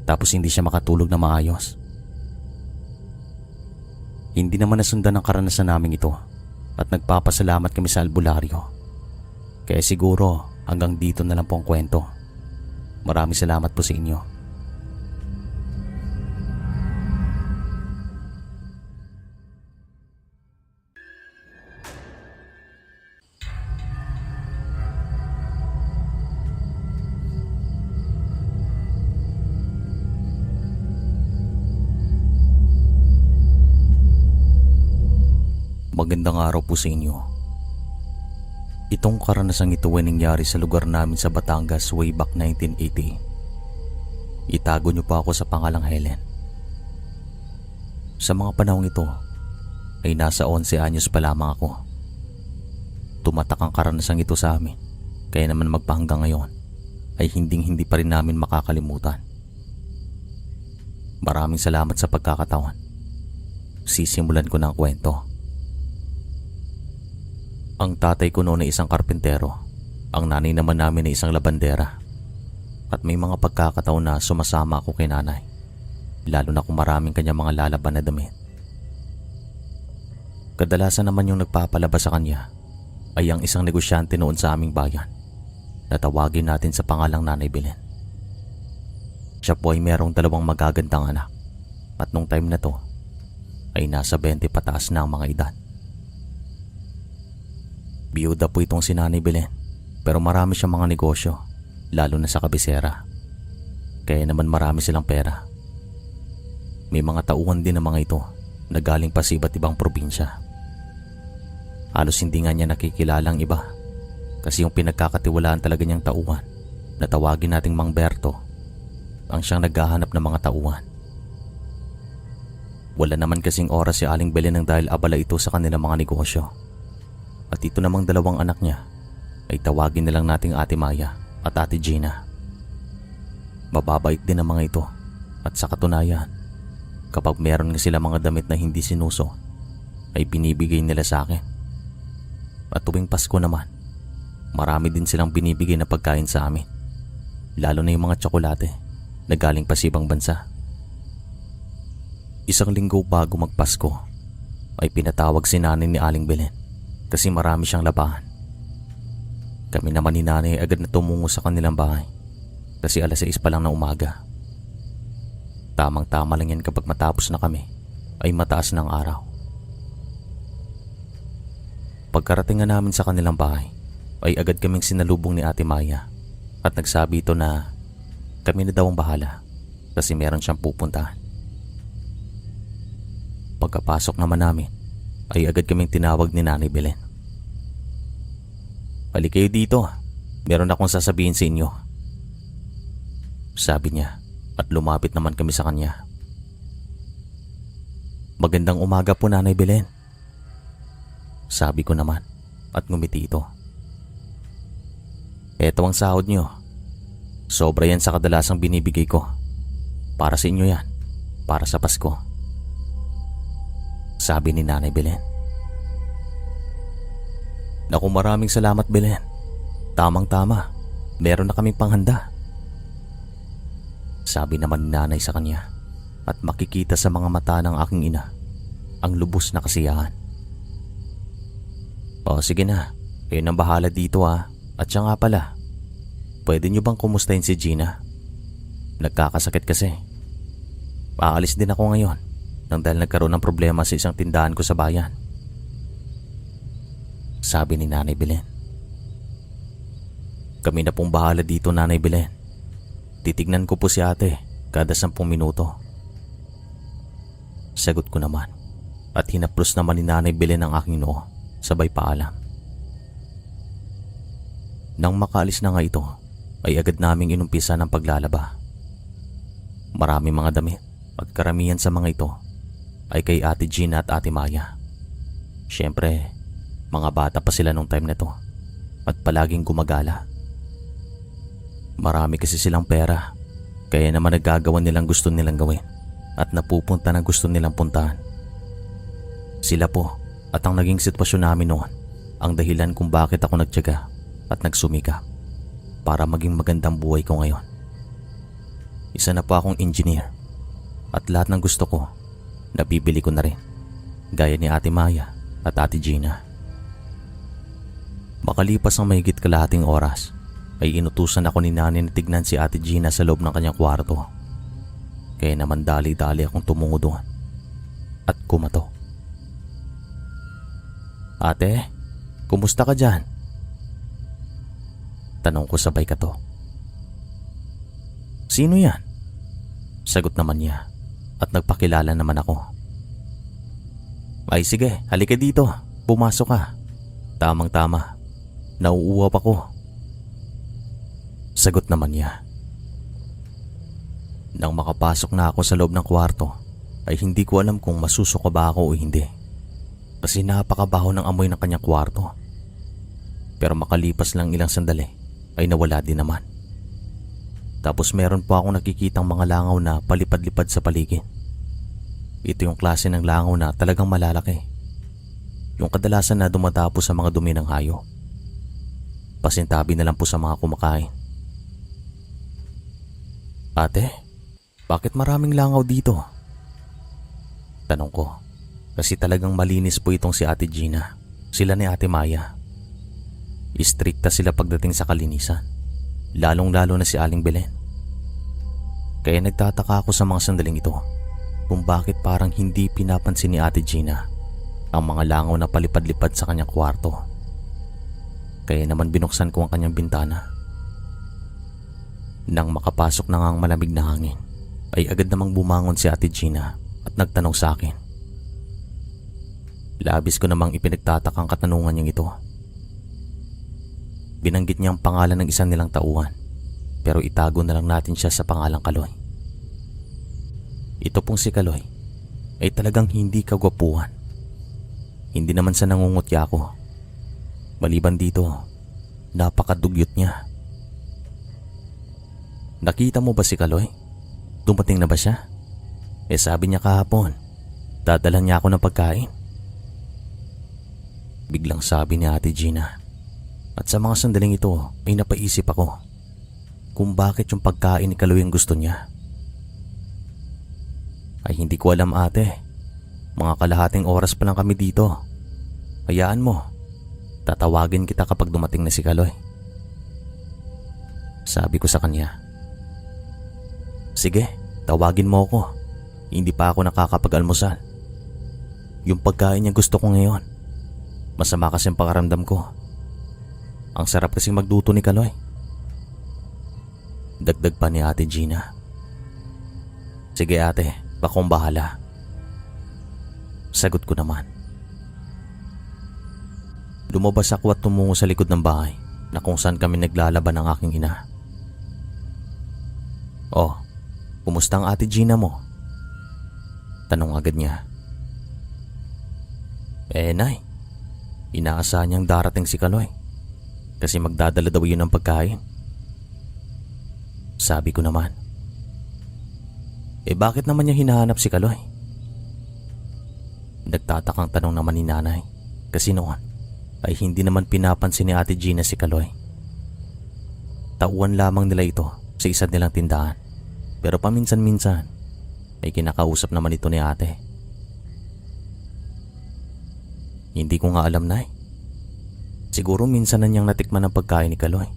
Tapos hindi siya makatulog na maayos. Hindi naman nasundan ang karanasan namin ito at nagpapasalamat kami sa albularyo. Kaya siguro hanggang dito na lang po ang kwento. Maraming salamat po sa inyo. Magandang araw po sa inyo. Itong karanasang ito ay nangyari sa lugar namin sa Batangas way back 1980. Itago niyo pa ako sa pangalang Helen. Sa mga panahong ito ay nasa 11 anyos pa lamang ako. Tumatak ang karanasang ito sa amin, kaya naman magpahanggang ngayon ay hindi pa rin namin makakalimutan. Maraming salamat sa pagkakataon. Sisimulan ko na ang kwento. Ang tatay ko noon ay isang karpentero, ang nanay naman namin ay isang labandera. At may mga pagkakataon na sumasama ako kay nanay, lalo na kung maraming kanyang mga lalaban na damit. Kadalasan naman yung nagpapalabas sa kanya ay ang isang negosyante noon sa aming bayan na tawagin natin sa pangalang Nanay Belen. Siya po ay merong 2 magagandang anak at nung time na to ay nasa 20 pataas na ang mga edad. Biyuda po itong si Nanay Belen pero marami siyang mga negosyo lalo na sa kabisera. Kaya naman marami silang pera. May mga tauhan din ng mga ito na galing pa sa iba't ibang probinsya. Halos hindi nga niya nakikilala ang iba kasi yung pinagkakatiwalaan talaga niyang tauhan na tawagin nating Mang Berto ang siyang naghahanap ng mga tauhan. Wala naman kasing oras si Aling Belen nang dahil abala ito sa kanilang mga negosyo. At ito namang 2 anak niya ay tawagin na lang nating Ate Maya at Ate Gina. Mababait din ang mga ito at sa katunayan, kapag meron nga sila mga damit na hindi sinuso, ay binibigay nila sa akin. At tuwing Pasko naman, marami din silang binibigay na pagkain sa amin. Lalo na yung mga tsokolate na galing pa sa ibang bansa. Isang linggo bago magpasko ay pinatawag si nanay ni Aling Belen kasi marami siyang labahan. Kami naman ni nanay agad na tumungo sa kanilang bahay kasi 6:00 pa lang na umaga. Tamang-tama lang yan kapag matapos na kami ay mataas ng araw. Pagkarating nga namin sa kanilang bahay ay agad kaming sinalubong ni Ate Maya at nagsabi ito na kami na daw ang bahala kasi meron siyang pupuntahan. Pagkapasok naman namin ay agad kaming tinawag ni Nanay Belen. "Balik kayo dito, meron akong sasabihin sa inyo," sabi niya at lumapit naman kami sa kanya. "Magandang umaga po, Nanay Belen," sabi ko naman at ngumiti ito. "Eto ang sahod niyo. Sobra yan sa kadalasang binibigay ko. Para sa inyo yan, para sa Pasko," sabi ni Nanay Belen. "Naku, maraming salamat, Belen. Tamang-tama, meron na kaming panghanda," sabi naman ni nanay sa kanya at makikita sa mga mata ng aking ina ang lubos na kasiyahan. "O sige na, kayo nang bahala dito ah. At siya nga pala, pwede niyo bang kumustahin si Gina? Nagkakasakit kasi. Aalis din ako ngayon nang dahil nagkaroon ng problema sa isang tindahan ko sa bayan," sabi ni Nanay Belen. "Kami na pong bahala dito, Nanay Belen. Titignan ko po si ate kada 10 minuto," sagot ko naman at hinaplos naman ni Nanay Belen ang aking noo sabay paalam. Nang makaalis na nga ito ay agad naming inumpisa ng paglalaba. Maraming mga damit at karamihan sa mga ito ay kay Ate Gina at Ate Maya. Siyempre, mga bata pa sila nung time na to at palaging gumagala. Marami kasi silang pera, kaya naman nagagawa nilang gusto nilang gawin at napupunta na gusto nilang puntahan. Sila po at ang naging sitwasyon namin noon ang dahilan kung bakit ako nagtiyaga at nagsumikap para maging magandang buhay ko ngayon. Isa na po akong engineer at lahat ng gusto ko nabibili ko na rin, gaya ni Ate Maya at Ate Gina. Makalipas ang mahigit kalahating oras ay inutusan ako ni nanay na tignan si Ate Gina sa loob ng kanyang kwarto. Kaya naman dali-dali akong tumungo doon at kumato. "Ate, kumusta ka dyan?" tanong ko sabay kato. "Sino yan?" sagot naman niya at nagpakilala naman ako. "Ay sige, halika dito, pumasok ka. Tamang-tama, nauuwap ako," sagot naman niya. Nang makapasok na ako sa loob ng kwarto ay hindi ko alam kung masusuka ba ako o hindi, kasi napakabaho ng amoy ng kanyang kwarto. Pero makalipas lang ilang sandali ay nawala din naman. Tapos meron po akong nakikitang mga langaw na palipad-lipad sa paligid. Ito yung klase ng langaw na talagang malalaki, yung kadalasan na dumatapos sa mga dumi ng hayop. Pasintabi na lang po sa mga kumakain. "Ate, bakit maraming langaw dito?" tanong ko, kasi talagang malinis po itong si Ate Gina. Sila ni Ate Maya. Istrikta sila pagdating sa kalinisan, lalong-lalo na si Aling Belen. Kaya nagtataka ako sa mga sandaling ito kung bakit parang hindi pinapansin ni Ate Gina ang mga langaw na palipad-lipad sa kanyang kwarto. Kaya naman binuksan ko ang kanyang bintana. Nang makapasok na nga ang malamig na hangin ay agad namang bumangon si Ate Gina at nagtanong sa akin. Labis ko namang ipinagtatakang katanungan niyang ito. Binanggit niya ang pangalan ng isang nilang tauhan, pero itago na lang natin siya sa pangalang Kaloy. Ito pong si Kaloy ay talagang hindi kagwapuhan. Hindi naman sa nangungutya ako. Maliban dito, napakadugyot niya. "Nakita mo ba si Kaloy? Dumating na ba siya? Sabi niya kahapon, dadalhan niya ako ng pagkain," Biglang sabi ni Ate Gina. At sa mga sandaling ito ay napaisip ako kung bakit yung pagkain ni Kaloy ang gusto niya. Ay hindi ko alam ate. Mga kalahating oras pa lang kami dito. Hayaan mo. Tatawagin kita kapag dumating na si Kaloy. Sabi ko sa kanya. Sige, tawagin mo ako. Hindi pa ako nakakapag-almusal. Yung pagkain niya gusto ko ngayon. Masama kasi ang pakaramdam ko. Ang sarap kasing magluto ni Kaloy. Dagdag pa ni Ate Gina. Sige ate, akong bahala. Sagot ko naman. Lumabas ako at tumungo sa likod ng bahay na kung saan kami naglalaban ng aking ina. Oh, kumusta ang Ate Gina mo? Tanong agad niya. Nay, inaasahan niyang darating si Kaloy kasi magdadala daw yun ng pagkain. Sabi ko naman. Bakit naman niya hinahanap si Kaloy? Nagtatakang tanong naman ni nanay kasi noon ay hindi naman pinapansin ni Ate Gina si Kaloy. Tauhan lamang nila ito sa isa nilang tindahan pero paminsan-minsan ay kinakausap naman ito ni ate. Hindi ko nga alam, Nay. Siguro minsan na niyang natikman ang pagkain ni Kaloy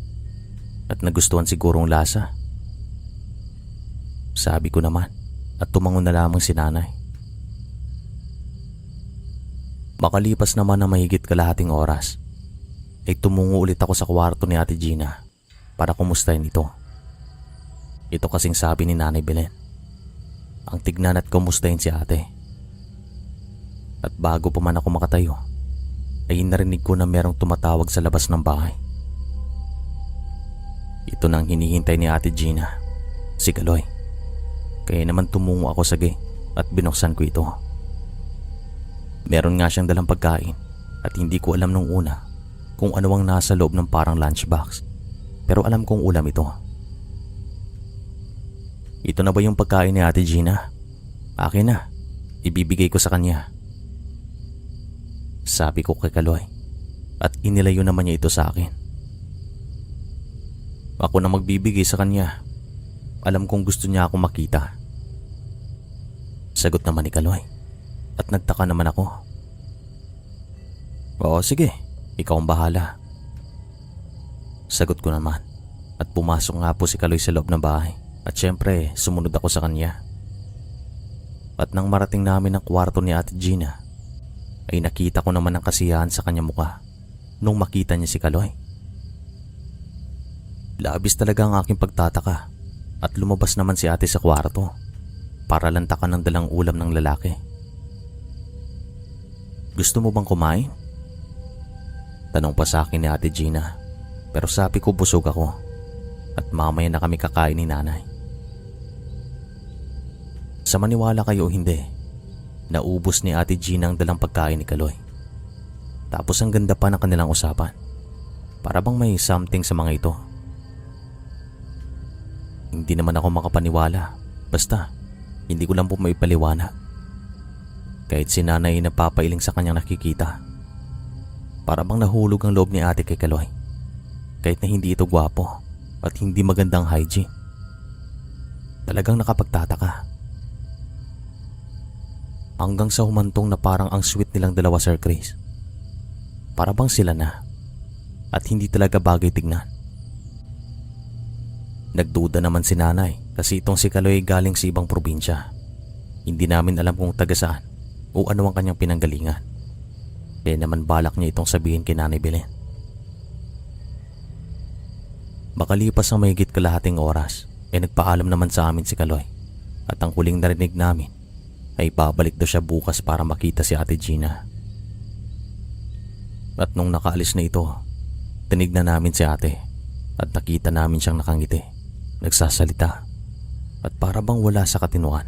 at nagustuhan siguro ang lasa. Sabi ko naman at tumango na lamang si nanay. Makalipas naman ng mahigit kalahating oras ay tumungo ulit ako sa kwarto ni Ate Gina para kumustahin ito. Ito kasing sabi ni Nanay Belen. Ang tignan at kumustahin si ate. At bago pa man ako makatayo ay narinig ko na merong tumatawag sa labas ng bahay. Ito nang hinihintay ni Ate Gina, si Kaloy. Kaya naman tumungo ako sa gate at binuksan ko ito. Meron nga siyang dalang pagkain at hindi ko alam nung una kung ano ang nasa loob ng parang lunchbox. Pero alam kong ulam ito. Ito na ba yung pagkain ni Ate Gina? Akin na. Ibibigay ko sa kanya. Sabi ko kay Kaloy at inilayo naman niya ito sa akin. Ako na magbibigay sa kanya. Alam kong gusto niya akong makita. Sagot naman ni Kaloy at nagtaka naman ako. Oo sige, ikaw ang bahala. Sagot ko naman at pumasok nga po si Kaloy sa loob ng bahay at syempre sumunod ako sa kanya. At nang marating namin ang kwarto ni Ate Gina ay nakita ko naman ang kasiyahan sa kanya mukha nung makita niya si Kaloy. Labis talaga ang aking pagtataka at lumabas naman si ate sa kwarto para lantakan ng dalang ulam ng lalaki. Gusto mo bang kumain? Tanong pa sa akin ni Ate Gina pero sabi ko busog ako at mamaya na kami kakain ni nanay. Sa maniwala kayo o hindi, naubos ni Ate Gina ang dalang pagkain ni Kaloy. Tapos ang ganda pa ng kanilang usapan. Para bang may something sa mga ito. Hindi naman ako makapaniwala. Basta, hindi ko lang po maipaliwanag. Kahit si nanay napapailing sa kanyang nakikita. Para bang nahulog ang loob ni ate kay Kaloy. Kahit na hindi ito gwapo at hindi magandang hygiene. Talagang nakapagtataka. Hanggang sa humantong na parang ang sweet nilang dalawa, Sir Chris. Para bang sila na at hindi talaga bagay tignan. Nagduda naman si nanay kasi itong si Kaloy galing sa ibang probinsya. Hindi namin alam kung taga saan o ano ang kanyang pinanggalingan. Kaya naman balak niya itong sabihin kay Nanay Belen. Makalipas ang mahigit kalahating oras ay nagpaalam naman sa amin si Kaloy at ang huling narinig namin ay babalik daw siya bukas para makita si Ate Gina. At nung nakaalis na ito, tinignan namin si ate at nakita namin siyang nakangiti, nagsasalita at para bang wala sa katinuan.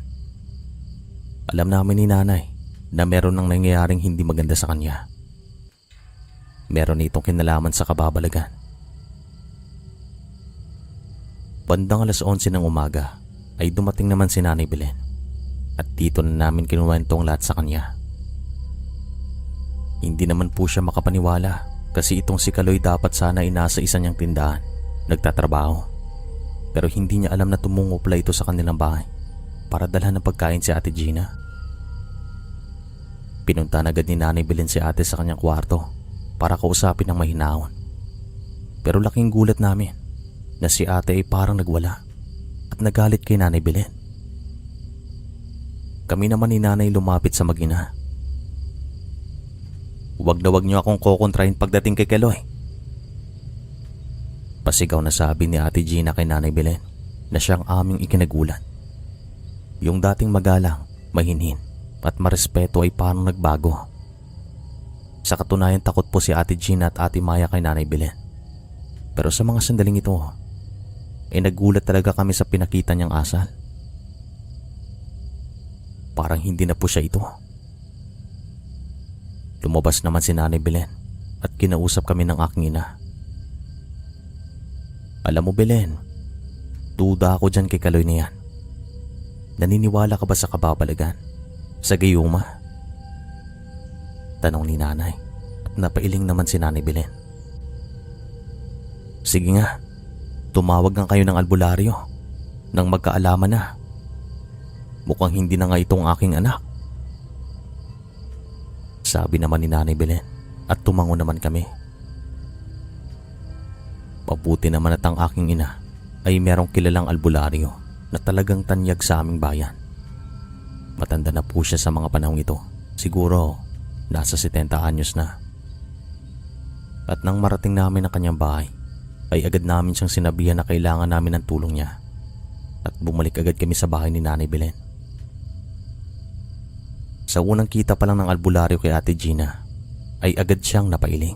Alam namin ni nanay na meron nang nangyayaring hindi maganda sa kanya. Meron itong kinalaman sa kababalagan. Bandang 11:00 ng umaga ay dumating naman si Nanay Belen at dito na namin kinuwento ang lahat sa kanya. Hindi naman po siya makapaniwala kasi itong si Kaloy dapat sana ay nasa isa niyang tindahan, nagtatrabaho. Pero hindi niya alam na tumungo pala ito sa kanilang bahay para dalhan ng pagkain si Ate Gina. Pinuntahan agad ni Nanay Belen si ate sa kanyang kwarto para kausapin ng mahinahon. Pero laking gulat namin na si ate ay parang nagwala at nagalit kay Nanay Belen. Kami naman ni Nanay lumapit sa mag-ina. "Huwag na huwag niyo akong kokontrahin pagdating kay Kaloy." Pasigaw na sabi ni Ate Gina kay Nanay Belen na siyang aming ikinagulat. Yung dating magalang, mahinhin at marespeto ay parang nagbago. Sa katunayan takot po si Ate Gina at Ate Maya kay Nanay Belen. Pero sa mga sandaling ito ay nagulat talaga kami sa pinakita niyang asal. Parang hindi na po siya ito. Lumabas naman si Nanay Belen at kinausap kami ng aking ina. "Alam mo Belen, duda ako dyan kay Kaloy na yan. Naniniwala ka ba sa kababalagan? Sa gayuma?" Tanong ni Nanay at napailing naman si Nanay Belen. "Sige nga, tumawag nga kayo ng albularyo nang magkaalaman na. Mukhang hindi na nga itong aking anak." Sabi naman ni Nanay Belen at tumango naman kami. Mabuti naman at ang aking ina ay merong kilalang albularyo na talagang tanyag sa aming bayan. Matanda na po siya sa mga panahong ito. Siguro nasa 70 anyos na. At nang marating namin ang kanyang bahay, ay agad namin siyang sinabihan na kailangan namin ng tulong niya. At bumalik agad kami sa bahay ni Nanay Belen. Sa unang kita pa lang ng albularyo kay Ate Gina, ay agad siyang napailing.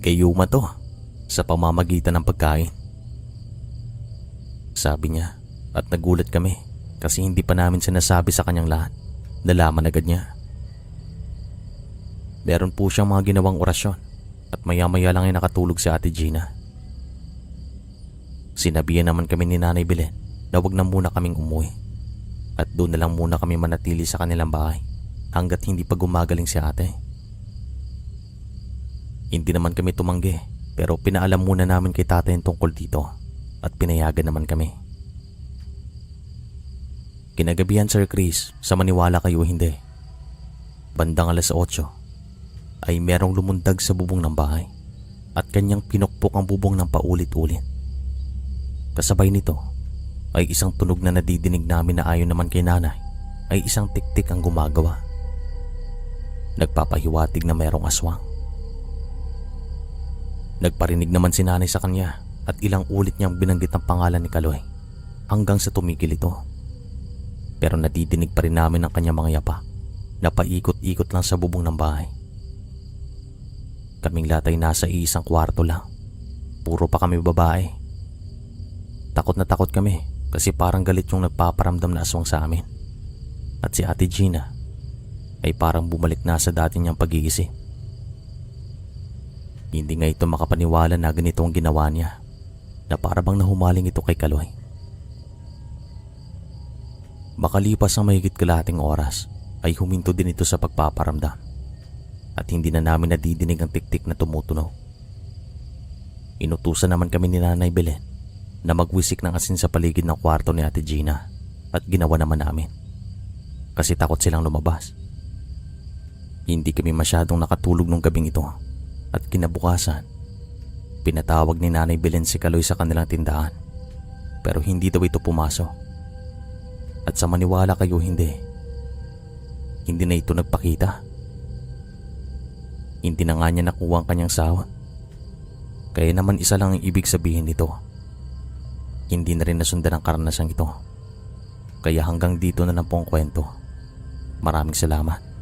"Gayuma to, sa pamamagitan ng pagkain," sabi niya at nagulat kami kasi hindi pa namin sinasabi sa kanyang lahat. Nalaman agad niya. Meron po siyang mga ginawang orasyon at maya-maya lang ay nakatulog si Ate Gina. Sinabihan naman kami ni Nanay Belen na wag na muna kaming umuwi at doon na lang muna kami manatili sa kanilang bahay hanggat hindi pa gumagaling si ate. Hindi naman kami tumanggi pero pinaalam muna namin kay tatay tungkol dito at pinayagan naman kami. Kinagabihan Sir Chris, sa maniwala kayo hindi, bandang 8:00 ay merong lumundag sa bubong ng bahay at kanyang pinukpok ang bubong ng paulit-ulit. Kasabay nito ay isang tunog na nadidinig namin na ayon naman kay Nanay ay isang tiktik ang gumagawa. Nagpapahiwatig na merong aswang. Nagparinig naman si Nanay sa kanya at ilang ulit niyang binanggit ang pangalan ni Kaloy hanggang sa tumigil ito. Pero nadidinig pa rin namin ang kanyang mga yapak na paikot-ikot lang sa bubong ng bahay. Kaming lahat ay nasa isang kwarto lang. Puro pa kami babae. Takot na takot kami kasi parang galit yung nagpaparamdam na aswang sa amin. At si Ate Gina ay parang bumalik na sa dati niyang pag-iisip. Hindi nga ito makapaniwala na ganito ang ginawa niya, na para bang nahumaling ito kay Kaloy. Makalipas ang mahigit kalahating oras ay huminto din ito sa pagpaparamdam at hindi na namin nadidinig ang tiktik na tumutunog. Inutusan naman kami ni Nanay Belen na magwisik ng asin sa paligid ng kwarto ni Ate Gina at ginawa naman namin kasi takot silang lumabas. Hindi kami masyadong nakatulog nung gabing ito at kinabukasan pinatawag ni Nanay Belen si Kaloy sa kanilang tindahan pero hindi daw ito pumasok. At sa maniwala kayo hindi na ito nagpakita. Hindi na nga niya nakuha ang kanyang sahod. Kaya naman isa lang ang ibig sabihin nito. Hindi na rin nasundan ang karanasang ito. Kaya hanggang dito na lang po ang kwento. Maraming salamat.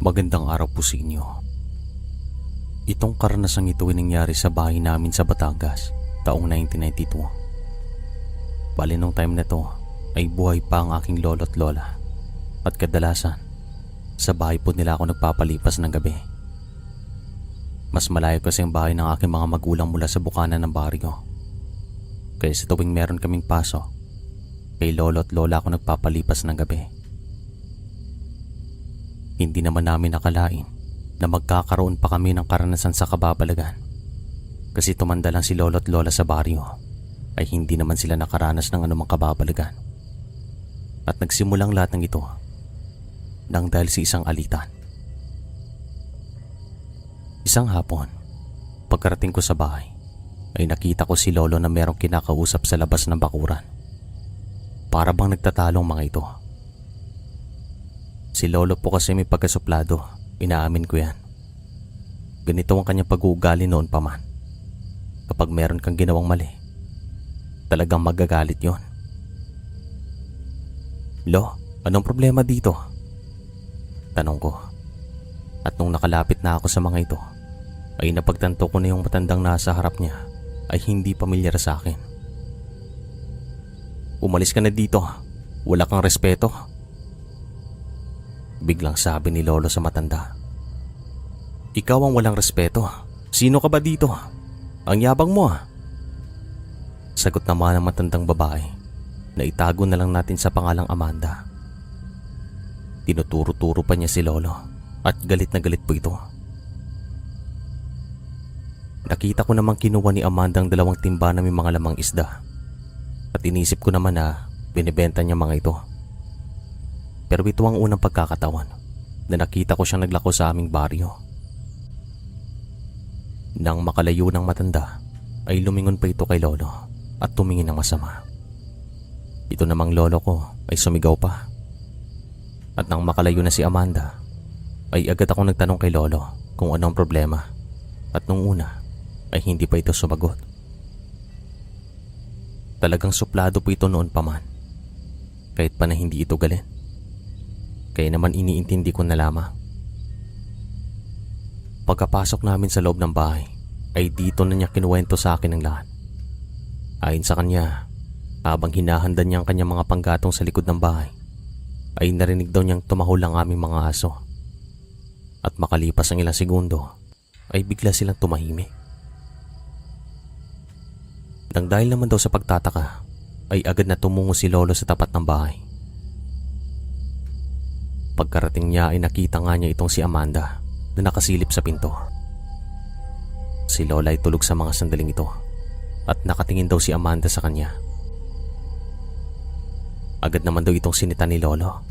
Magandang araw po sa inyo. Itong karanasang ito ay nangyari sa bahay namin sa Batangas taong 1992. Bali nung time na to ay buhay pa ang aking lolo't lola at kadalasan sa bahay po nila ako nagpapalipas ng gabi. Mas malayo kasi ang bahay ng aking mga magulang mula sa bukana ng baryo. Kaya sa tuwing meron kaming paso, kay lolo at lola ako nagpapalipas ng gabi. Hindi naman namin nakalain na magkakaroon pa kami ng karanasan sa kababalagan. Kasi tumanda lang si lolo at lola sa baryo, ay hindi naman sila nakaranas ng anumang kababalagan. At nagsimulang lahat ng ito nang dahil sa isang alitan. Isang hapon, pagkarating ko sa bahay, ay nakita ko si lolo na merong kinakausap sa labas ng bakuran. Para bang nagtatalong mga ito. Si lolo po kasi may pagkasuplado, inaamin ko yan. Ganito ang kanyang pag-uugali noon pa man. Kapag meron kang ginawang mali, talagang magagalit yon. Lo, anong problema dito? Tanong ko. At nung nakalapit na ako sa mga ito, ay napagtanto ko na yung matandang nasa harap niya ay hindi pamilyar sa akin. Umalis ka na dito, wala kang respeto. Biglang sabi ni lolo sa matanda. Ikaw ang walang respeto. Sino ka ba dito? Ang yabang mo ah. Sagot naman ng matandang babae na itago na lang natin sa pangalang Amanda. Tinuturo-turo pa niya si lolo at galit na galit po ito. Nakita ko namang kinuha ni Amanda ang 2 timba na may mga lamang isda. At inisip ko naman na binibenta niya mga ito. Pero ito ang unang pagkakataon na nakita ko siyang naglako sa aming baryo. Nang makalayo ng matanda, ay lumingon pa ito kay lolo at tumingin ng masama. Ito namang lolo ko ay sumigaw pa. At nang makalayo na si Amanda, ay agad ako nagtanong kay lolo kung ano ang problema. At nung una, ay hindi pa ito sumagot. Talagang suplado po ito noon pa man, kahit pa na hindi ito galit. Kaya naman iniintindi ko na lamang. Pagkapasok namin sa loob ng bahay, ay dito na niya kinuwento sa akin ang lahat. Ayon sa kanya, habang hinahanda niya ang kanyang mga panggatong sa likod ng bahay, ay narinig daw niyang tumahol ang aming mga aso. At makalipas ang ilang segundo, ay bigla silang tumahimik. Nang dahil naman daw sa pagtataka, ay agad na tumungo si lolo sa tapat ng bahay. Pagkarating niya ay nakita nga niya itong si Amanda na nakasilip sa pinto. Si lola ay tulog sa mga sandaling ito at nakatingin daw si Amanda sa kanya. Agad naman daw itong sinita ni lolo.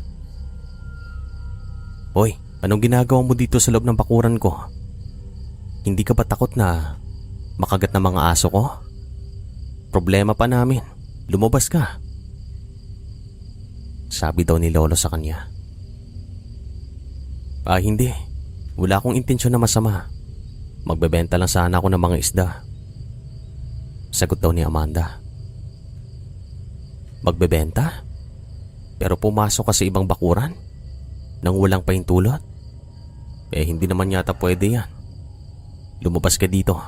Hoy, anong ginagawa mo dito sa loob ng bakuran ko? Hindi ka ba takot na makagat ng mga aso ko? Problema pa namin, lumabas ka. Sabi daw ni lolo sa kanya. Hindi. Wala akong intensyon na masama. Magbebenta lang sana ako ng mga isda. Sagot daw ni Amanda. Magbebenta? Pero pumasok ka sa ibang bakuran nang walang pahintulot? Hindi naman yata pwede yan. Lumabas ka dito.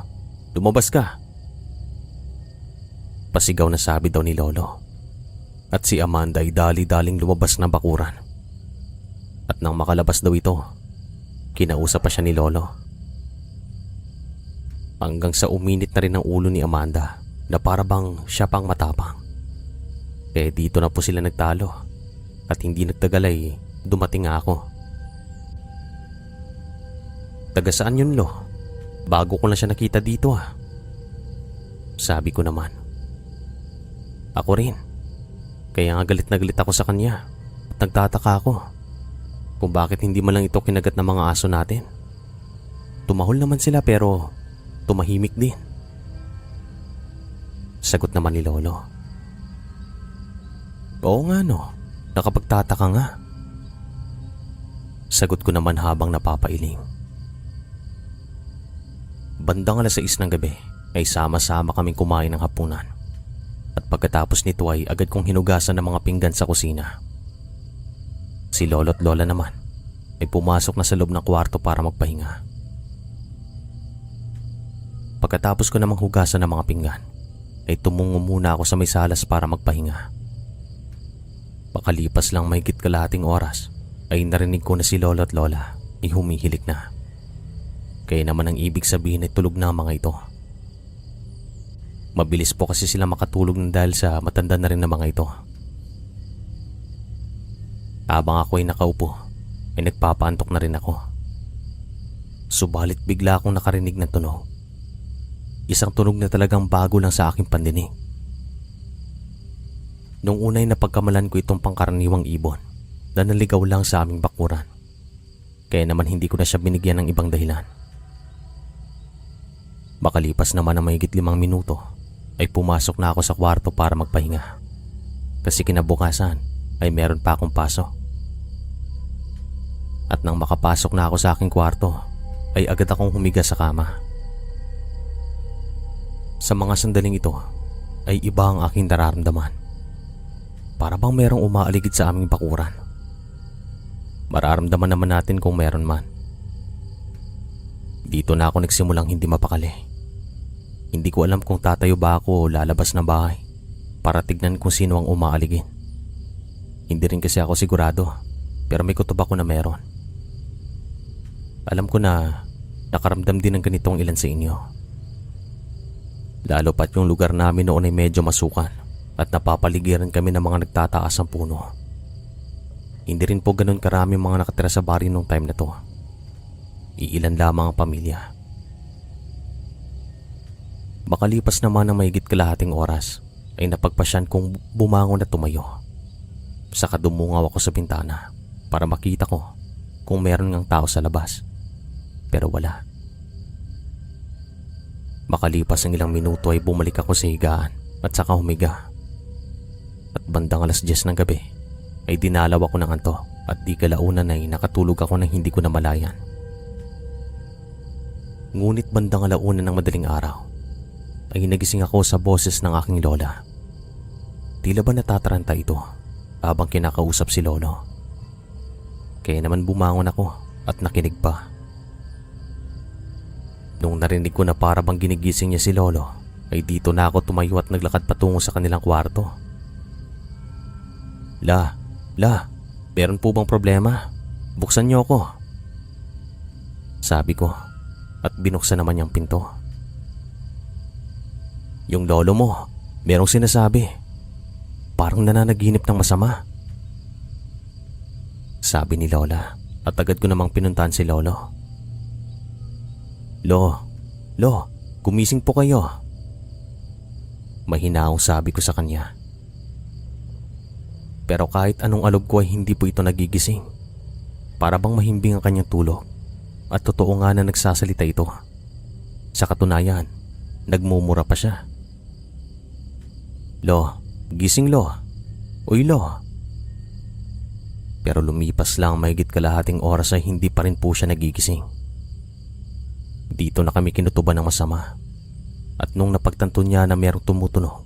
Lumabas ka. Pasigaw na sabi daw ni lolo. At si Amanda ay dali-daling lumabas ng bakuran. At nang makalabas daw ito, kinausap pa siya ni lolo. Hanggang sa uminit na rin ang ulo ni Amanda na para bang siya pang matapang. Dito na po sila nagtalo at hindi nagtagal ay dumating nga ako. Taga saan yun lo? Bago ko lang siya nakita dito ah. Sabi ko naman. Ako rin. Kaya nga galit na galit ako sa kanya at nagtataka ako kung bakit hindi man lang ito kinagat ng mga aso natin. Tumahol naman sila pero tumahimik din. Sagot naman ni lolo. Oo nga no, nakapagtataka nga. Sagot ko naman habang napapailing. Bandang 6:00 ng gabi ay sama-sama kaming kumain ng hapunan. At pagkatapos nito ay agad kong hinugasan ng mga pinggan sa kusina. Si lolo at lola naman ay pumasok na sa loob ng kwarto para magpahinga. Pagkatapos ko namang hugasan ng mga pinggan, ay tumungo muna ako sa may salas para magpahinga. Makalipas lang mahigit kalahating oras ay narinig ko na si lolo at lola ay humihilik na. Kaya naman ang ibig sabihin ay tulog na ang mga ito. Mabilis po kasi sila makatulog na dahil sa matanda na rin na mga ito. Habang ako ay nakaupo ay nagpapaantok na rin ako. Subalit bigla akong nakarinig ng tunog. Isang tunog na talagang bago lang sa aking pandinig. Nung unay napagkamalan ko itong pangkaraniwang ibon na naligaw lang sa aming bakuran. Kaya naman hindi ko na siya binigyan ng ibang dahilan. Makalipas naman ng mahigit 5 minuto ay pumasok na ako sa kwarto para magpahinga. Kasi kinabukasan ay meron pa akong pasok. At nang makapasok na ako sa aking kwarto ay agad akong humiga sa kama. Sa mga sandaling ito ay iba ang aking nararamdaman. Para bang merong umaaligid sa aming bakuran. Mararamdaman naman natin kung meron man. Dito na ako nagsimulang hindi mapakali. Hindi ko alam kung tatayo ba ako o lalabas ng bahay para tignan kung sino ang umaaligin. Hindi rin kasi ako sigurado, pero may kutob ako na meron. Alam ko na nakaramdam din ng ganitong ilan sa inyo. Lalo pat yung lugar namin noon ay medyo masukan at napapaligiran kami ng mga nagtataas ng puno. Hindi rin po ganun karami mga nakatira sa bari nung time na to. Iilan lamang ang pamilya. Makalipas naman ng mahigit kalahating oras ay napagpasyan kong bumangon at tumayo. Saka dumungaw ako sa bintana para makita ko kung meron ngang tao sa labas. Pero wala. Makalipas ang ilang minuto ay bumalik ako sa higaan at saka humiga. At bandang 10:00 ng gabi ay dinalaw ako ng antok at di kalaunan ay nakatulog ako nang hindi ko namalayan. Ngunit bandang 1:00 ng madaling araw ay nagising ako sa boses ng aking lola. Tila ba natataranta ito habang kinakausap si lolo. Kaya naman bumangon ako at nakinig pa. Nung narinig ko na para bang ginigising niya si lolo, ay dito na ako tumayo at naglakad patungo sa kanilang kwarto. La, meron po bang problema? Buksan niyo ako. Sabi ko at binuksan naman niyang pinto. Yung lolo mo, merong sinasabi. Parang nananaginip ng masama. Sabi ni lola at agad ko namang pinuntahan si lolo. Lo, gumising po kayo. Mahinaong sabi ko sa kanya. Pero kahit anong alog ko ay hindi po ito nagigising. Para bang mahimbing ang kanyang tulog. At totoo nga na nagsasalita ito. Sa katunayan, nagmumura pa siya. Lo, gising lo. Uy lo. Pero lumipas lang mahigit kalahating oras ay hindi pa rin po siya nagigising. Dito na kami kinutuban ng masama. At nung napagtanto niya na mayroong tumutunog,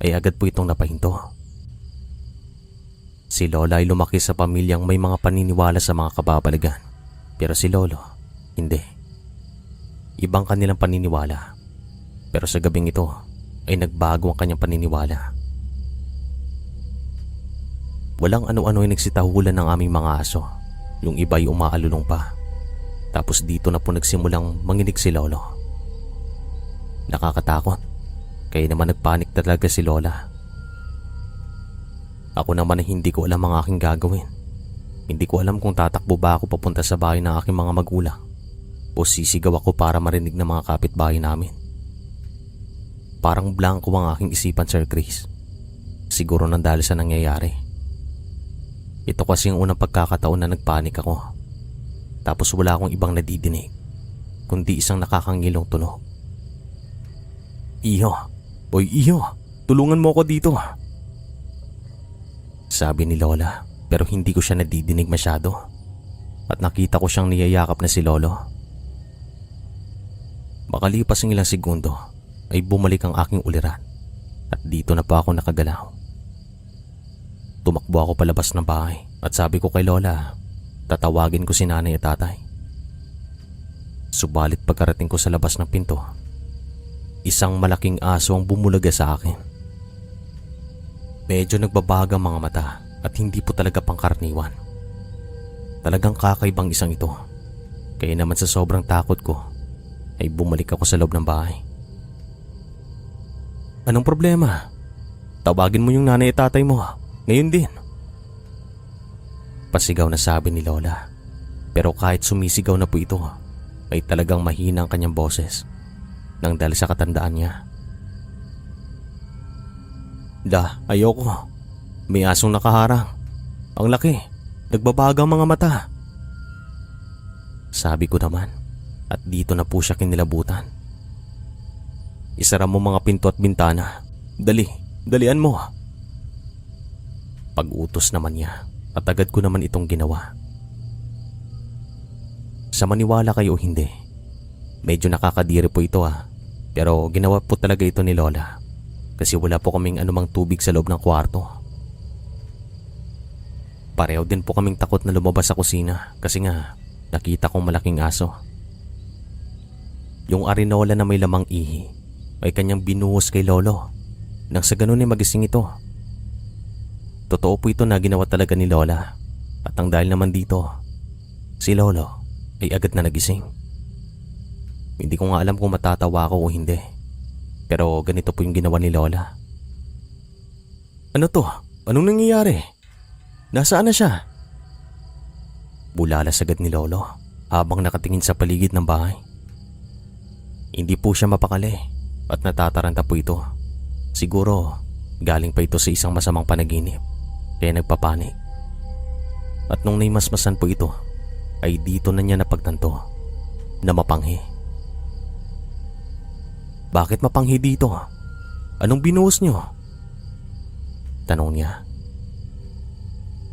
ay agad po itong napahinto. Si lola ay lumaki sa pamilyang may mga paniniwala sa mga kababalagan. Pero si lolo, hindi. Ibang kanilang paniniwala. Pero sa gabing ito ay nagbago ang kanyang paniniwala. Walang ano-ano ay nagsitahulan ng aming mga aso. Yung iba ay umaalulong pa. Tapos dito na po nagsimulang manginig si lolo. Nakakatakot. Kaya naman nagpanik talaga si lola. Ako naman ay hindi ko alam ang aking gagawin. Hindi ko alam kung tatakbo ba ako papunta sa bahay ng aking mga magulang o sisigaw ako para marinig ng mga kapitbahay namin. Parang blanco ang aking isipan, Sir Chris. Siguro nang dahil sa nangyayari. Ito kasi yung unang pagkakataon na nagpanik ako. Tapos wala akong ibang nadidinig kundi isang nakakangilong tunog. Iho, boy iho, tulungan mo ako dito. Sabi ni lola, pero hindi ko siya nadidinig masyado. At nakita ko siyang niyayakap na si lolo. Makalipas ng ilang segundo ay bumalik ang aking uliran. At dito na pa ako nakagalaw. Tumakbo ako palabas ng bahay at sabi ko kay lola, tatawagin ko si nanay at tatay. Subalit pagkarating ko sa labas ng pinto, isang malaking aso ang bumulaga sa akin. Medyo nagbabaga ang mga mata at hindi po talaga pangkaraniwan. Talagang kakaibang isang ito. Kaya naman sa sobrang takot ko ay bumalik ako sa loob ng bahay. Anong problema? Tawagin mo yung nanay at tatay mo ngayon din. Pasigaw na sabi ni Lola. Pero kahit sumisigaw na po ito ay talagang mahina ang kanyang boses nang dahil sa katandaan niya. Ayoko. May asong nakaharang. Ang laki. Nagbabagang mga mata. Sabi ko naman at dito na po siya kinilabutan. Isara mo mga pinto at bintana. Dalian mo. Pag-utos naman niya at agad ko naman itong ginawa. Sa maniwala kayo o hindi, medyo nakakadiri po ito pero ginawa po talaga ito ni Lola kasi wala po kaming anumang tubig sa loob ng kwarto. Pareho din po kaming takot na lumabas sa kusina kasi nga nakita kong malaking aso. Yung arinola na may lamang ihi ay kanyang binuhos kay Lolo nang sa ganun ay magising ito. Totoo po ito na ginawa talaga ni Lola at ang dahil naman dito, si Lolo ay agad na nagising. Hindi ko nga alam kung matatawa ako o hindi pero ganito po yung ginawa ni Lola. Ano to? Anong nangyayari? Nasaan na siya? Bulalas agad ni Lolo habang nakatingin sa paligid ng bahay. Hindi po siya mapakali at natataranta po ito. Siguro galing pa ito sa isang masamang panaginip kaya nagpapanik. At nung naimasmasan po ito ay dito na niya napagtanto na mapanghi. Bakit mapanghi dito? Anong binuhos niyo? Tanong niya.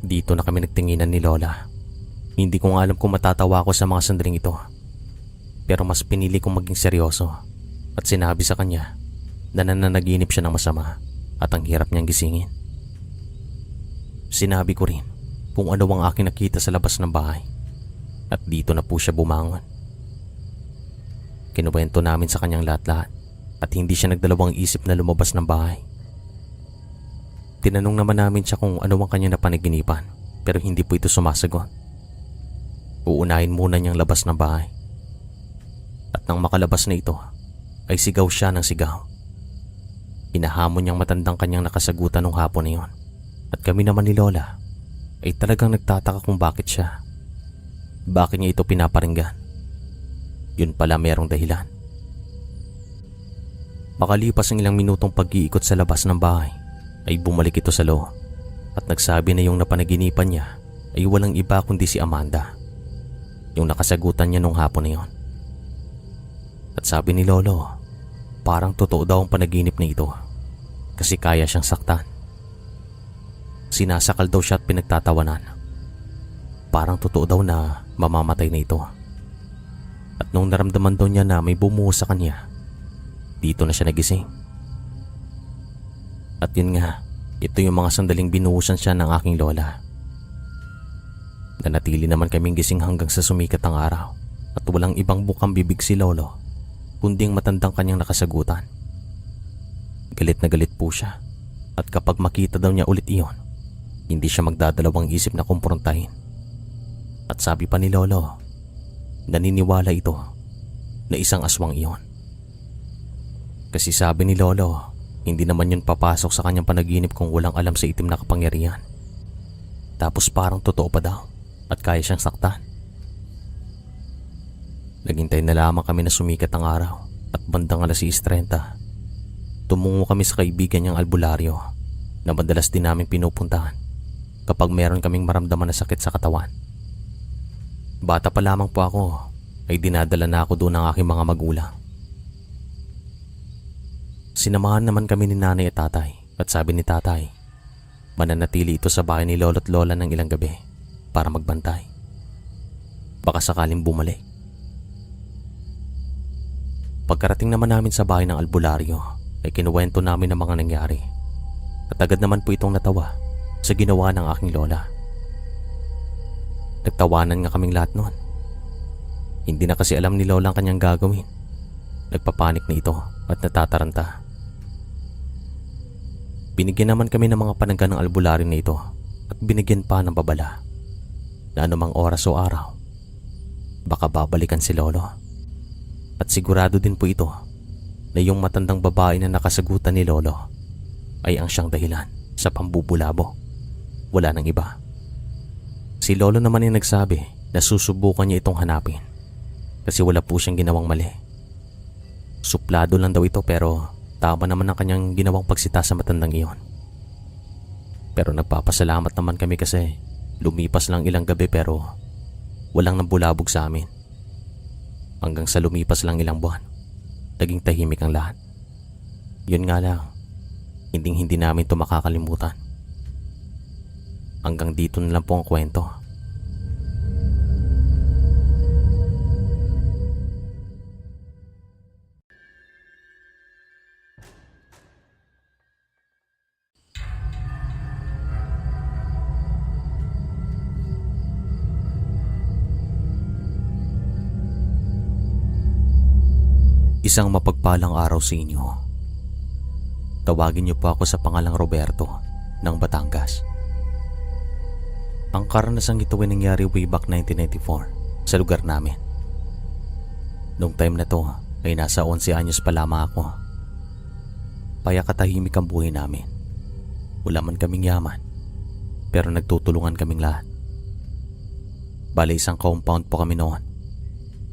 Dito na kami nagtinginan ni Lola. Hindi ko nga alam kung matatawa ako sa mga sandaling ito. Pero mas pinili kong maging seryoso at sinabi sa kanya na nananaginip siya ng masama at ang hirap niyang gisingin. Sinabi ko rin kung ano ang aking nakita sa labas ng bahay at dito na po siya bumangon. Kinuwento namin sa kanyang lahat-lahat at hindi siya nagdalawang isip na lumabas ng bahay. Tinanong naman namin siya kung ano ang kanyang napanaginipan pero hindi po ito sumasagot. Uunahin muna niyang labas ng bahay. At nang makalabas na ito ay sigaw siya ng sigaw. Hinahamon niyang matandang kanyang nakasagutan nung hapon na yun. At kami naman ni Lola ay talagang nagtataka kung bakit siya. Bakit niya ito pinaparinggan? Yun pala merong dahilan. Makalipas ang ilang minutong pag-iikot sa labas ng bahay ay bumalik ito sa loob at nagsabi na yung napanaginipan niya ay walang iba kundi si Amanda. Yung nakasagutan niya nung hapon na yun. At sabi ni Lolo, parang totoo daw ang panaginip na ito kasi kaya siyang saktan. Sinasakal daw siya at pinagtatawanan. Parang totoo daw na mamamatay na ito. At nung naramdaman daw niya na may bumuhos sa kanya, dito na siya nagising. At yun nga, ito yung mga sandaling binuhusan siya ng aking lola. Nanatili naman kaming gising hanggang sa sumikat ang araw at walang ibang bukang bibig si Lolo kundi ang matandang kanyang nakasagutan. Galit na galit po siya at kapag makita daw niya ulit iyon, hindi siya magdadalawang isip na kumprontahin. At sabi pa ni Lolo, naniniwala ito na isang aswang iyon. Kasi sabi ni Lolo, hindi naman yun papasok sa kanyang panaginip kung walang alam sa itim na kapangyarihan. Tapos parang totoo pa daw at kaya siyang saktan. Naghintay na lamang kami na sumikat ang araw at bandang 6:30, tumungo kami sa kaibigan niyang albularyo na madalas din namin pinupuntahan kapag meron kaming maramdaman na sakit sa katawan. Bata pa lamang po ako ay dinadala na ako doon ng aking mga magulang. Sinamahan naman kami ni nanay at tatay at sabi ni tatay, mananatili ito sa bahay ni lolo at lola ng ilang gabi para magbantay. Baka sakaling bumalik. Pagkarating naman namin sa bahay ng albularyo ay kinuwento namin ang mga nangyari at agad naman po itong natawa sa ginawa ng aking lola. Nagtawanan nga kaming lahat noon. Hindi na kasi alam ni lola ang kanyang gagawin. Nagpapanik na ito at natataranta. Binigyan naman kami ng mga panangga ng albularyo na ito at binigyan pa ng babala na anumang oras o araw baka babalikan si Lolo. At sigurado din po ito na yung matandang babae na nakasagutan ni Lolo ay ang siyang dahilan sa pambubulabo. Wala nang iba. Si Lolo naman ay nagsabi na susubukan niya itong hanapin kasi wala po siyang ginawang mali. Suplado lang daw ito pero tama naman ang kanyang ginawang pagsita sa matandang iyon. Pero nagpapasalamat naman kami kasi lumipas lang ilang gabi pero walang nambulabog sa amin. Hanggang sa lumipas lang ilang buwan, naging tahimik ang lahat. Yun nga lang, hindi namin ito makakalimutan. Hanggang dito na lang po ang kwento. Isang mapagpalang araw sa inyo. Tawagin niyo po ako sa pangalang Roberto ng Batangas. Ang karanasang ito ay nangyari way back 1994 sa lugar namin. Noong time na to ay nasa 11 anyos pa lamang ako. Payakatahimik ang buhay namin. Wala man kaming yaman pero nagtutulungan kaming lahat. Bale isang compound po kami noon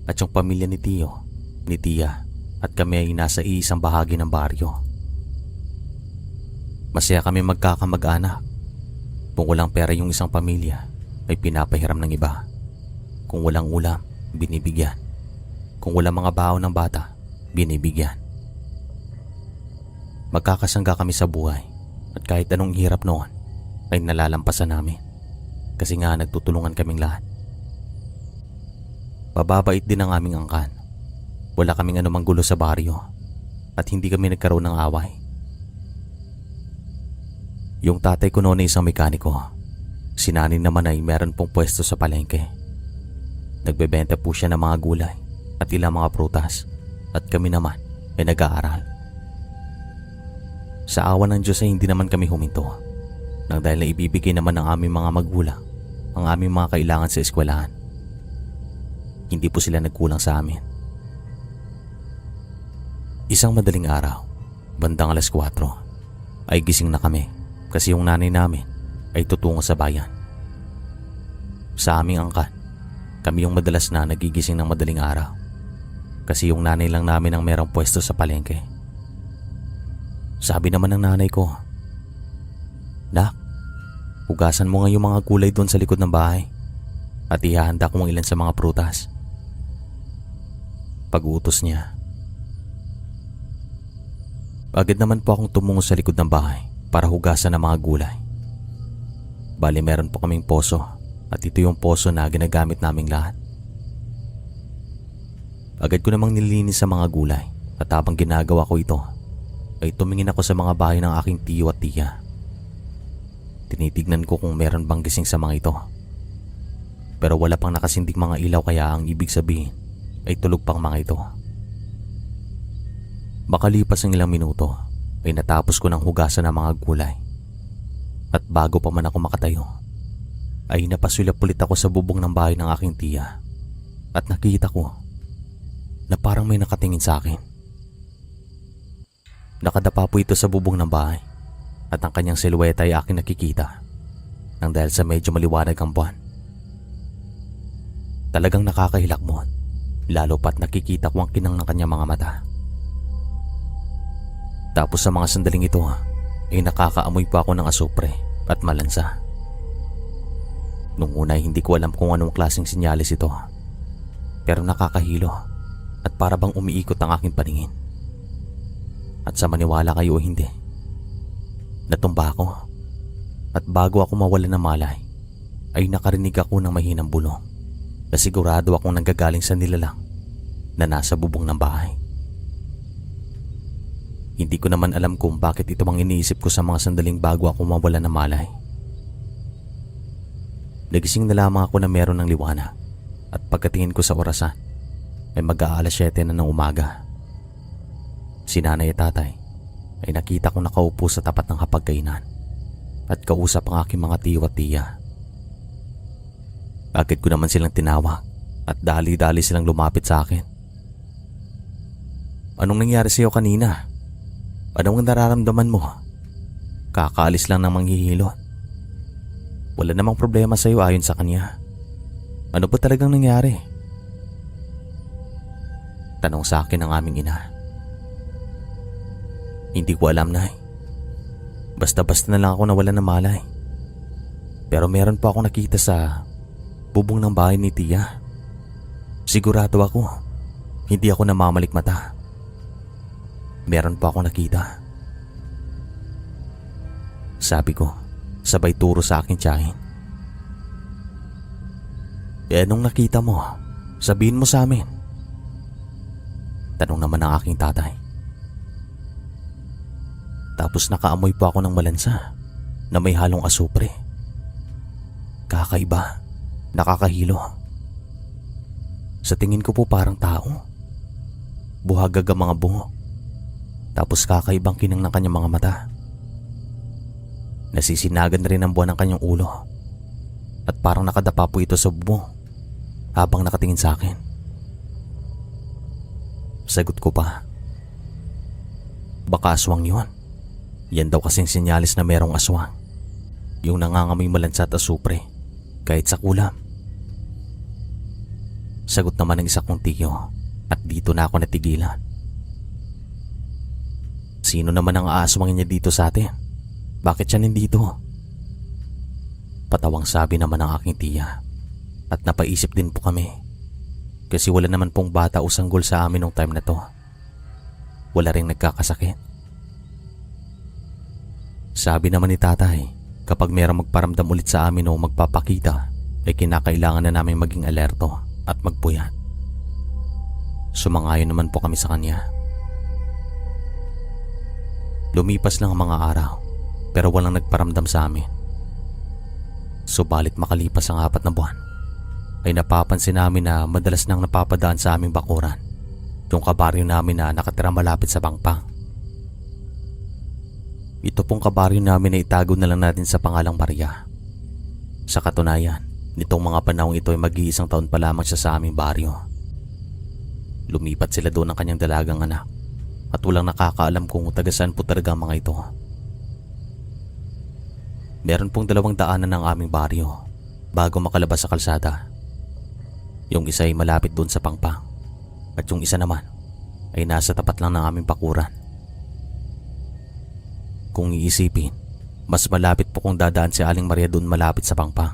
at yung pamilya ni Tio, ni Tia at kami ay nasa iisang bahagi ng baryo. Masaya kami magkakamag-anak. Kung walang pera yung isang pamilya, ay pinapahiram ng iba. Kung walang ulam, binibigyan. Kung walang mga baon ng bata, binibigyan. Magkakasangga kami sa buhay at kahit anong hirap noon, ay nalalampasan namin. Kasi nga nagtutulungan kaming lahat. Mababait din ang aming angkan. Wala kaming anumang gulo sa baryo at hindi kami nagkaroon ng away. Yung tatay ko noon ay isang mekaniko. Si nanay naman ay meron pong pwesto sa palengke. Nagbebenta po siya ng mga gulay at ilang mga prutas at kami naman ay nag-aaral. Sa awa ng Diyos ay hindi naman kami huminto nang dahil na ibibigay naman ng aming mga magulang ang aming mga kailangan sa eskwelahan. Hindi po sila nagkulang sa amin. Isang madaling araw, bandang 4:00, ay gising na kami kasi yung nanay namin ay tutungo sa bayan. Sa aming angkan, kami yung madalas na nagigising ng madaling araw kasi yung nanay lang namin ang merong pwesto sa palengke. Sabi naman ng nanay ko, "Nak, hugasan mo nga yung mga gulay doon sa likod ng bahay at ihahanda ko ang ilan sa mga prutas." Pag-utos niya, agad naman po akong tumungo sa likod ng bahay para hugasan ang mga gulay. Bali meron po kaming poso at ito yung poso na ginagamit naming lahat. Agad ko namang nilinis sa mga gulay at habang ginagawa ko ito ay tumingin ako sa mga bahay ng aking tiyo at tiya. Tinitignan ko kung meron bang gising sa mga ito. Pero wala pang nakasindig mga ilaw kaya ang ibig sabihin ay tulog pang mga ito. Makalipas ng ilang minuto ay natapos ko ng hugasan ng mga gulay. At bago pa man ako makatayo ay napasulap ulit ako sa bubong ng bahay ng aking tiya at nakita ko na parang may nakatingin sa akin. Nakadapa po ito sa bubong ng bahay at ang kanyang silueta ay aking nakikita nang dahil sa medyo maliwanag ang buwan. Talagang nakakahilakmon lalo pat nakikita ko ang kinang ng kanyang mga mata. Tapos sa mga sandaling ito ay nakakaamoy pa ako ng asupre at malansa. Nung una ay hindi ko alam kung anong klaseng sinyalis ito. Pero nakakahilo at para bang umiikot ang aking paningin. At sa maniwala kayo o hindi, natumba ako at bago ako mawala ng malay ay nakarinig ako ng mahinang bulong na sigurado akong nanggagaling sa nilalang na nasa bubong ng bahay. Hindi ko naman alam kung bakit ito ang iniisip ko sa mga sandaling bago ako mawala ng malay. Nagising na lamang ako na meron ng liwanag at pagkatingin ko sa orasan ay mag-aalas 7 na ng umaga. Si nanay at tatay ay nakita kong nakaupo sa tapat ng hapagkainan at kausap ang aking mga tiyo at tiya. Agad ko naman silang tinawag at dali-dali silang lumapit sa akin. Anong nangyari sa'yo kanina? Anong nararamdaman mo? Kakaalis lang ng manghihilot. Wala namang problema sa'yo ayon sa kanya. Ano ba talagang nangyari? Tanong sa akin ng aming ina. Hindi ko alam, Nay. Basta-basta na lang ako nawalan ng malay. Pero meron pa ako nakita sa bubong ng bahay ni Tiya. Sigurado ako, hindi ako namamalikmata. Meron pa ako nakita. Sabi ko, sabay turo sa akin tiyahin. Anong nakita mo? Sabihin mo sa amin. Tanong naman ng aking tatay. Tapos nakaamoy po ako ng malansa na may halong asupre. Kakaiba, nakakahilo. Sa tingin ko po parang tao. Buhagag ang mga buhok. Tapos kakaibang kinang ng kanyang mga mata. Nasisinagan na rin ang buwan ng kanyang ulo. At parang nakadapa po ito sa bubong habang nakatingin sa akin. Sagot ko pa. Baka aswang yun. Yan daw kasing sinyalis na merong aswang. Yung nangangamoy malansa at asupre kahit sa kulam. Sagot naman ng isa kong tiyo at dito na ako natigilan. Sino naman ang aaswangin niya dito sa atin? Bakit siya nandito? Patawang sabi naman ng aking tiya at napaisip din po kami kasi wala naman pong bata o sanggol sa amin nung time na to. Wala ring nagkakasakit. Sabi naman ni tatay, kapag mayroong magparamdam ulit sa amin o magpapakita, ay kinakailangan na namin maging alerto at magpuyat. Sumangayon naman po kami sa kanya. Lumipas lang ang mga araw, pero walang nagparamdam sa amin. Subalit makalipas ang 4 na buwan, ay napapansin namin na madalas nang napapadaan sa aming bakuran yung kabaryo namin na nakatira malapit sa Pangpang. Ito pong kabaryo namin na itago na lang natin sa pangalang Maria. Sa katunayan, nitong mga panahong ito ay mag-iisang taon pa lamang siya sa aming baryo. Lumipat sila doon ng kanyang dalagang anak at walang nakakaalam kung taga-saan po talaga ang mga ito. Meron pong 2 daanan ng aming baryo bago makalabas sa kalsada. Yung isa ay malapit doon sa Pangpang at yung isa naman ay nasa tapat lang ng aming bakuran. Kung iisipin, mas malapit po kung dadaan si Aling Maria doon malapit sa Pangpang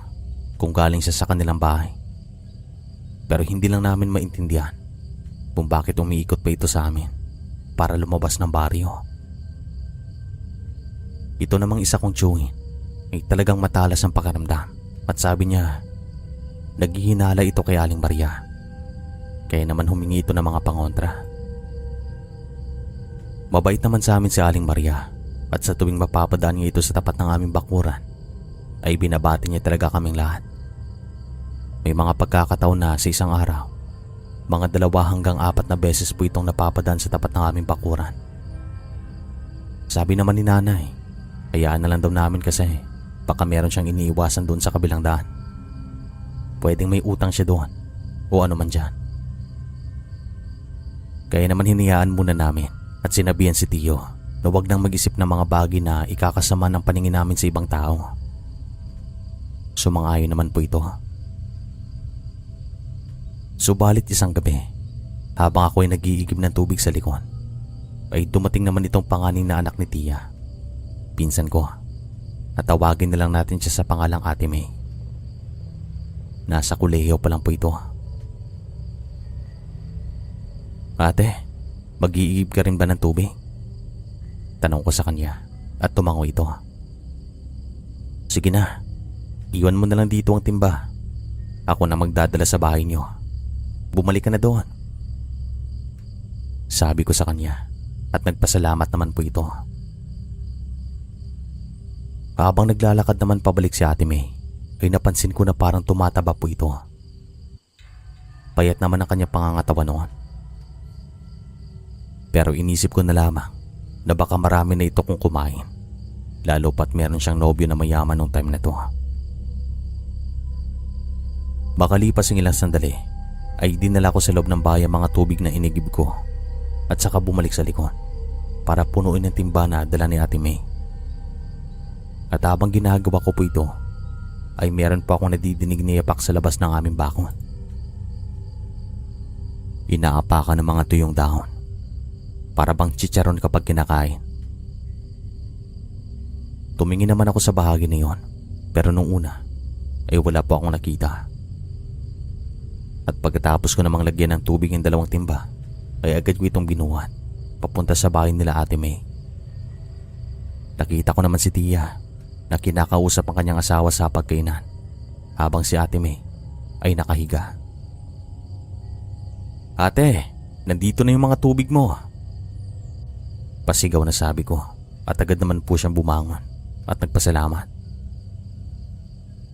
kung galing siya sa kanilang bahay. Pero hindi lang namin maintindihan kung bakit umiikot pa ito sa amin para lumabas ng baryo. Ito namang isa kong tiyuhin ay talagang matalas ang pakiramdam at sabi niya naghihinala ito kay Aling Maria. Kaya naman humingi ito ng mga pangontra. Mabait naman sa amin si Aling Maria at sa tuwing mapapadaan niya ito sa tapat ng aming bakuran ay binabati niya talaga kaming lahat. May mga pagkakataon na sa isang araw, mga 2 hanggang 4 na beses po itong napapadaan sa tapat ng aming bakuran. Sabi naman ni nanay, hayaan na lang daw namin kasi baka meron siyang iniiwasan doon sa kabilang daan. Pwedeng may utang siya doon o ano man dyan. Kaya naman hinayaan muna namin at sinabihan si Tiyo na huwag nang mag-isip ng mga bagay na ikakasama ng paningin namin sa ibang tao. Sumang-ayon naman po ito. Subalit isang gabi, habang ako ay nag-iigib ng tubig sa likod, ay dumating naman itong panganing na anak ni Tiya. Pinsan ko, natawagin na lang natin siya sa pangalang Ate May. Nasa kolehiyo pa lang po ito. Ate, mag-iigib ka rin ba ng tubig? Tanong ko sa kanya at tumango ito. Sige na, iwan mo na lang dito ang timba. Ako na magdadala sa bahay niyo. Bumalik ka na doon. Sabi ko sa kanya at nagpasalamat naman po ito. Habang naglalakad naman pabalik si Ate May, ay napansin ko na parang tumataba po ito. Payat naman ang kanyang pangangatawan noon. Pero inisip ko na lamang na baka marami na ito kung kumain Lalo pat meron siyang nobyo na mayaman nung time na to. Makalipas ang ilang sandali ay dinala ko sa loob ng bahay ang mga tubig na inigib ko at saka bumalik sa likod para punuin ang timba na dala ni Ate May. At habang ginagawa ko po ito ay meron pa akong nadidinig na yapak sa labas ng aming bakod. Inaapakan ng mga tuyong dahon para bang chicharon kapag kinakain. Tumingin naman ako sa bahagi na yon, pero nung una ay wala po akong nakita. At pagkatapos ko namang lagyan ng tubig ang dalawang timba ay agad ko itong binuhat papunta sa bahay nila Ate May. Nakita ko naman si Tia na kinakausap ang kanyang asawa sa pagkainan habang si Ate May ay nakahiga. "Ate, nandito na yung mga tubig mo." Pasigaw na sabi ko at agad naman po siyang bumangon at nagpasalamat.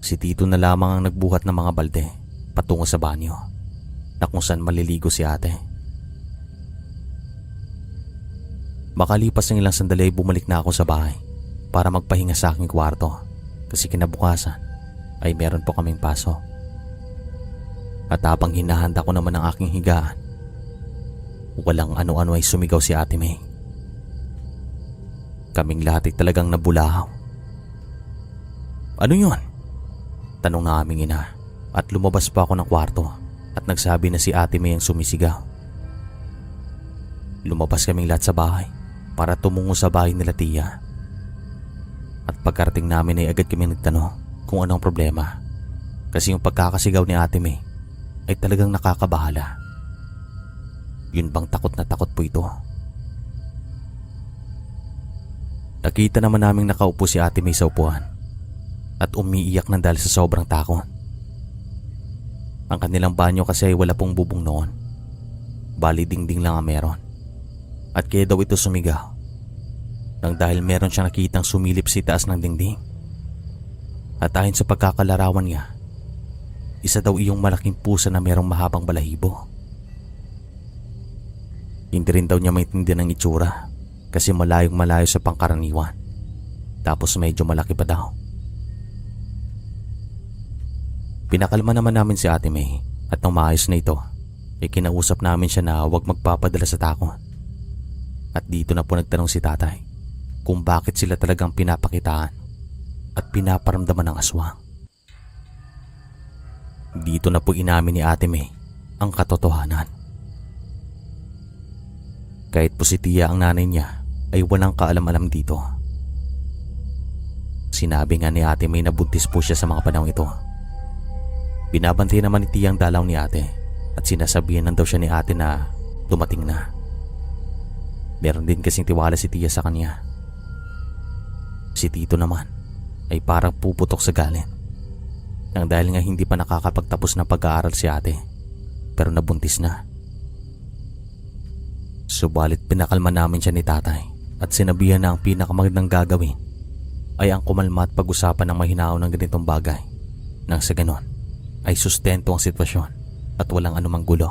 Si Tito na lamang ang nagbuhat ng mga balde patungo sa banyo na kung saan maliligo si Ate. Makalipas ng ilang sandali bumalik na ako sa bahay para magpahinga sa aking kwarto kasi kinabukasan ay meron po kaming pasok. At habang hinahanda ko naman ang aking higaan, walang ano-ano ay sumigaw si Ate May. Kaming lahat ay talagang nabulahaw. "Ano yun?" tanong na aming ina at lumabas pa ako ng kwarto at nagsabi na si Ate May ang sumisigaw. Lumabas kaming lahat sa bahay para tumungo sa bahay nila Tia. At pagkarating namin ay agad kami nagtanong kung anong problema kasi yung pagkakasigaw ni Ate May ay talagang nakakabahala. Yun bang takot na takot po ito? Nakita naman naming nakaupo si Ate May sa upuan at umiiyak na dahil sa sobrang takot. Ang kanilang banyo kasi ay wala pong bubong noon. Bali dingding lang ang meron. At kaya daw ito sumigaw nang dahil meron siyang nakitang sumilip sa taas ng dingding. At ayon sa pagkakalarawan niya, isa daw iyong malaking pusa na merong mahabang balahibo. Hindi rin daw niya maintindihan ang itsura kasi malayong malayo sa pangkaraniwan. Tapos medyo malaki pa daw. Pinakalma naman namin si Ate May at nang maayos na ito, ay kinausap namin siya na huwag magpapadala sa takot. At dito na po nagtanong si Tatay kung bakit sila talagang pinapakitaan at pinaparamdaman ng aswang. Dito na po inamin ni Ate May ang katotohanan. Kahit po si Tia ang nanay niya ay walang kaalam-alam dito. Sinabi nga ni Ate May na buntis po siya sa mga panahon ito. Binabantay naman ni Tia ang dalaw ni Ate at sinasabihan lang daw siya ni Ate na dumating na. Meron din kasing tiwala si Tia sa kanya. Si Tito naman ay parang puputok sa galit nang dahil nga hindi pa nakakapagtapos ng pag-aaral si Ate pero nabuntis na. Subalit pinakalma namin siya ni Tatay at sinabihan na ang pinakamagandang gagawin ay ang kumalma at pag-usapan ng mahinahon ng ganitong bagay nang sa ganon ay sustento ang sitwasyon at walang anumang gulo.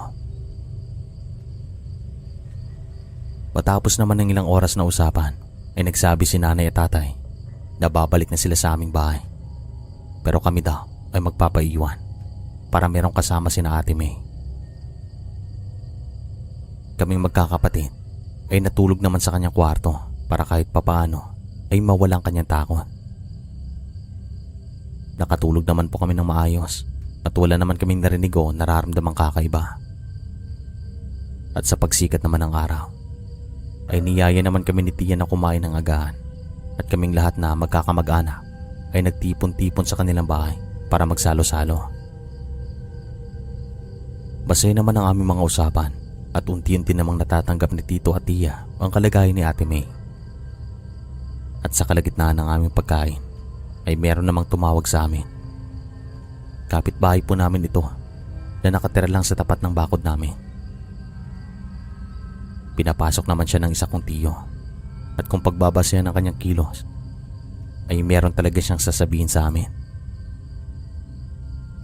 Matapos naman ng ilang oras na usapan ay nagsabi si Nanay at Tatay na babalik na sila sa aming bahay. Pero kami daw ay magpapaiwan para merong kasama sina Ate May. Kaming magkakapatid ay natulog naman sa kanyang kwarto para kahit papaano ay mawalang kanyang takot. Nakatulog naman po kami ng maayos at wala naman kaming narinig o nararamdamang kakaiba. At sa pagsikat naman ng araw ay niyaya naman kami ni Tia na kumain ng agahan at kaming lahat na magkakamag-anak ay nagtipon-tipon sa kanilang bahay para magsalo-salo. Masaya naman ang aming mga usapan at unti-unti namang natatanggap ni Tito at Tia ang kalagayan ni Ate May. At sa kalagitnaan ng aming pagkain ay meron namang tumawag sa amin. Kapitbahay po namin ito na nakatira lang sa tapat ng bakod namin. Pinapasok naman siya ng isa kong tiyo at kung pagbabasehan ng kanyang kilos ay meron talaga siyang sasabihin sa amin.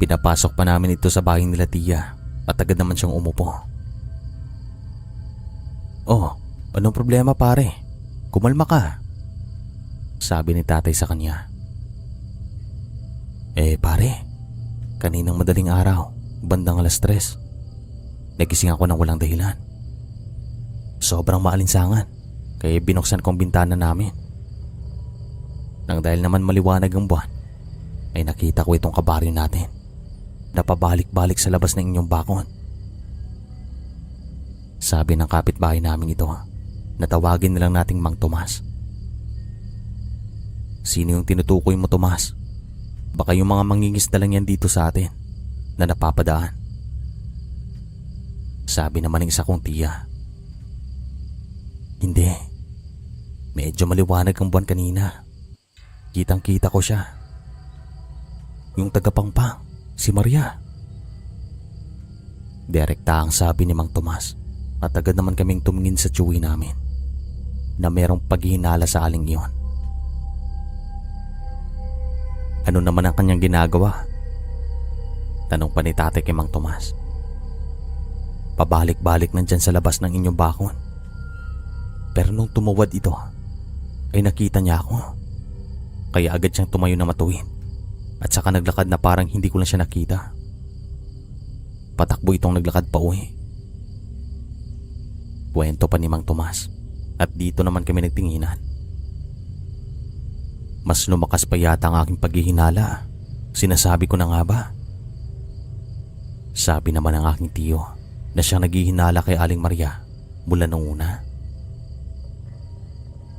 Pinapasok pa namin ito sa bahay nila Tia at agad naman siyang umupo. "Oh, anong problema pare? Kumalma ka." Sabi ni tatay sa kanya. Pare, kaninang madaling araw, bandang 3:00, nagising ako ng walang dahilan. Sobrang maalinsangan, kaya binuksan kong bintana namin. Nang dahil naman maliwanag ang buwan, ay nakita ko itong kabaryo natin na pabalik-balik sa labas ng inyong bakod. Sabi ng kapitbahay namin ito na tawagin nilang nating Mang Tomas. Sino yung tinutukoy mo, Tomas? Baka yung mga mangingisda lang yan dito sa atin na napapadaan. Sabi naman ng isa kong tiya. Hindi. Medyo maliwanag ang buwan kanina. Kitang-kita ko siya. Yung tagapangpang, si Maria. Direkta ang sabi ni Mang Tomas at agad naman kaming tumingin sa tsuwi namin na merong paghihinala sa aling iyon. Ano naman ang kanyang ginagawa? Tanong pa ni tatay kay Mang Tomas. Pabalik-balik nandyan sa labas ng inyong bakon. Pero nung tumawad ito, ay nakita niya ako. Kaya agad siyang tumayo na matuwid at saka naglakad na parang hindi ko lang siya nakita. Patakbo itong naglakad pa uwi. Kwento pa ni Mang Tomas at dito naman kami nagtinginan. Mas lumakas pa yata ang aking paghihinala. Sinasabi ko na nga ba? Sabi naman ng aking tiyo na siyang naghihinala kay Aling Maria mula nung una.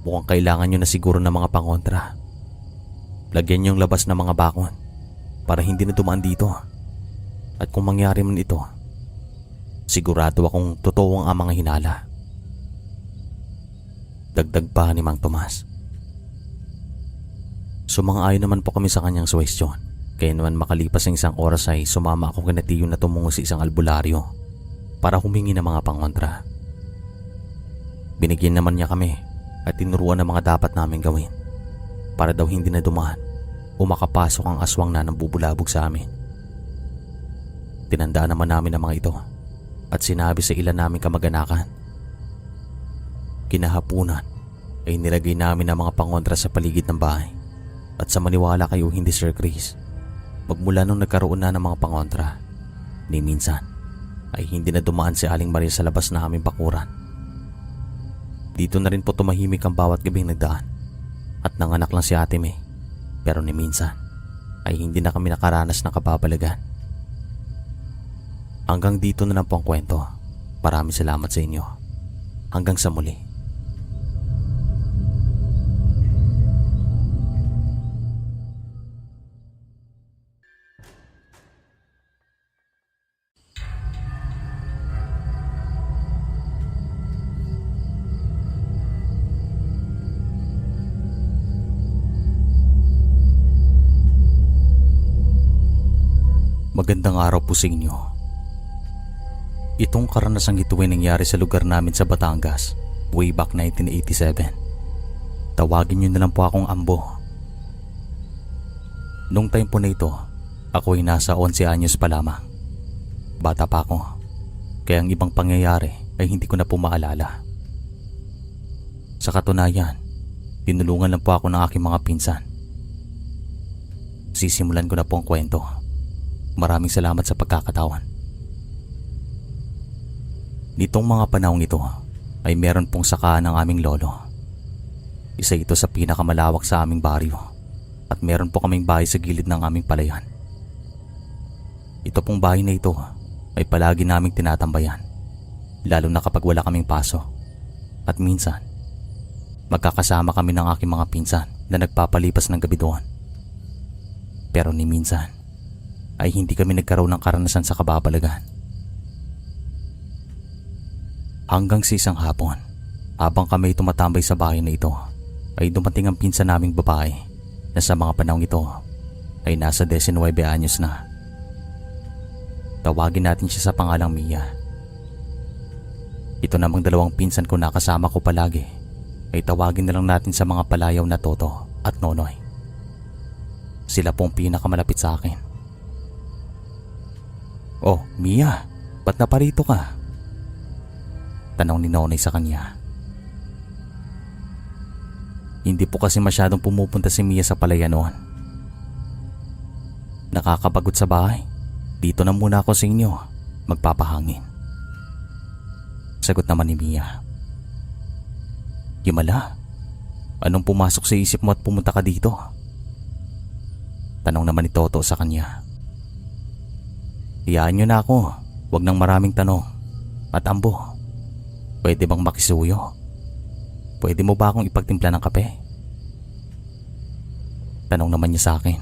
Mukhang kailangan nyo na siguro ng mga pangontra. Lagyan nyo yung labas ng mga bakon para hindi na dumaan dito. At kung mangyari man ito, sigurado akong totoo ang mga hinala. Dagdag pa ni Mang Tomas. Sumang-ayon naman po kami sa kanyang suwestyon. Kaya naman makalipas ng isang oras ay sumama ako kina tiyo na tumungo sa isang albularyo para humingi ng mga pangontra. Binigyan naman niya kami at tinuruan ng mga dapat namin gawin para daw hindi na dumaan o makapasok ang aswang na nambubulabog sa amin. Tinandaan naman namin ang mga ito at sinabi sa ilan naming kamag-anakan. Kinahapunan ay nilagay namin ang mga pangontra sa paligid ng bahay. At sa maniwala kayo hindi, Sir Chris, magmula nung nagkaroon na ng mga pangontra, ni minsan ay hindi na dumaan si Aling Maria sa labas na aming bakuran. Dito na rin po tumahimik ang bawat gabing nagdaan at nanganak lang si Ate May. Pero ni minsan ay hindi na kami nakaranas ng kababalagan. Hanggang dito na lang po ang kwento. Maraming salamat sa inyo. Hanggang sa muli. Magandang araw po sa inyo. Itong karanasang ito ay nangyari sa lugar namin sa Batangas way back 1987. Tawagin niyo na lang po akong Ambo. Nung time po na ito, ako ay nasa 11 anyos pa lamang. Bata pa ako, kaya ang ibang pangyayari ay hindi ko na po maalala. Sa katunayan, tinulungan lang po ako ng aking mga pinsan. Sisimulan ko na po ang kwento. Maraming salamat sa pagkakatawan. Nitong mga panahong ito ay meron pong sakaan ng aming lolo. Isa ito sa pinakamalawak sa aming baryo at meron po kaming bahay sa gilid ng aming palayan. Ito pong bahay na ito ay palagi naming tinatambayan, lalo na kapag wala kaming paso. At minsan, magkakasama kami ng aking mga pinsan na nagpapalipas ng gabi doon. Pero ni minsan ay hindi kami nagkaroon ng karanasan sa kababalagan. Hanggang sa isang hapon, habang kami tumatambay sa bahay na ito, ay dumating ang pinsan naming babae na sa mga panahong ito ay nasa 19 anyos na. Tawagin natin siya sa pangalang Mia. Ito namang dalawang pinsan ko na kasama ko palagi ay tawagin na lang natin sa mga palayaw na Toto at Nonoy. Sila pong pinakamalapit sa akin. "Oh, Mia, ba't naparito ka?" Tanong ni Nonoy sa kanya. Hindi po kasi masyadong pumupunta si Mia sa palayan noon. Nakakapagod sa bahay. Dito na muna ako sa inyo. Magpapahangin. Sagot naman ni Mia. Himala, anong pumasok sa isip mo at pumunta ka dito? Tanong naman ni Toto sa kanya. Iyaan niyo na ako. Huwag nang maraming tanong. At Ambo, pwede bang makisuyo? Pwede mo ba akong ipagtimpla ng kape? Tanong naman niya sa akin.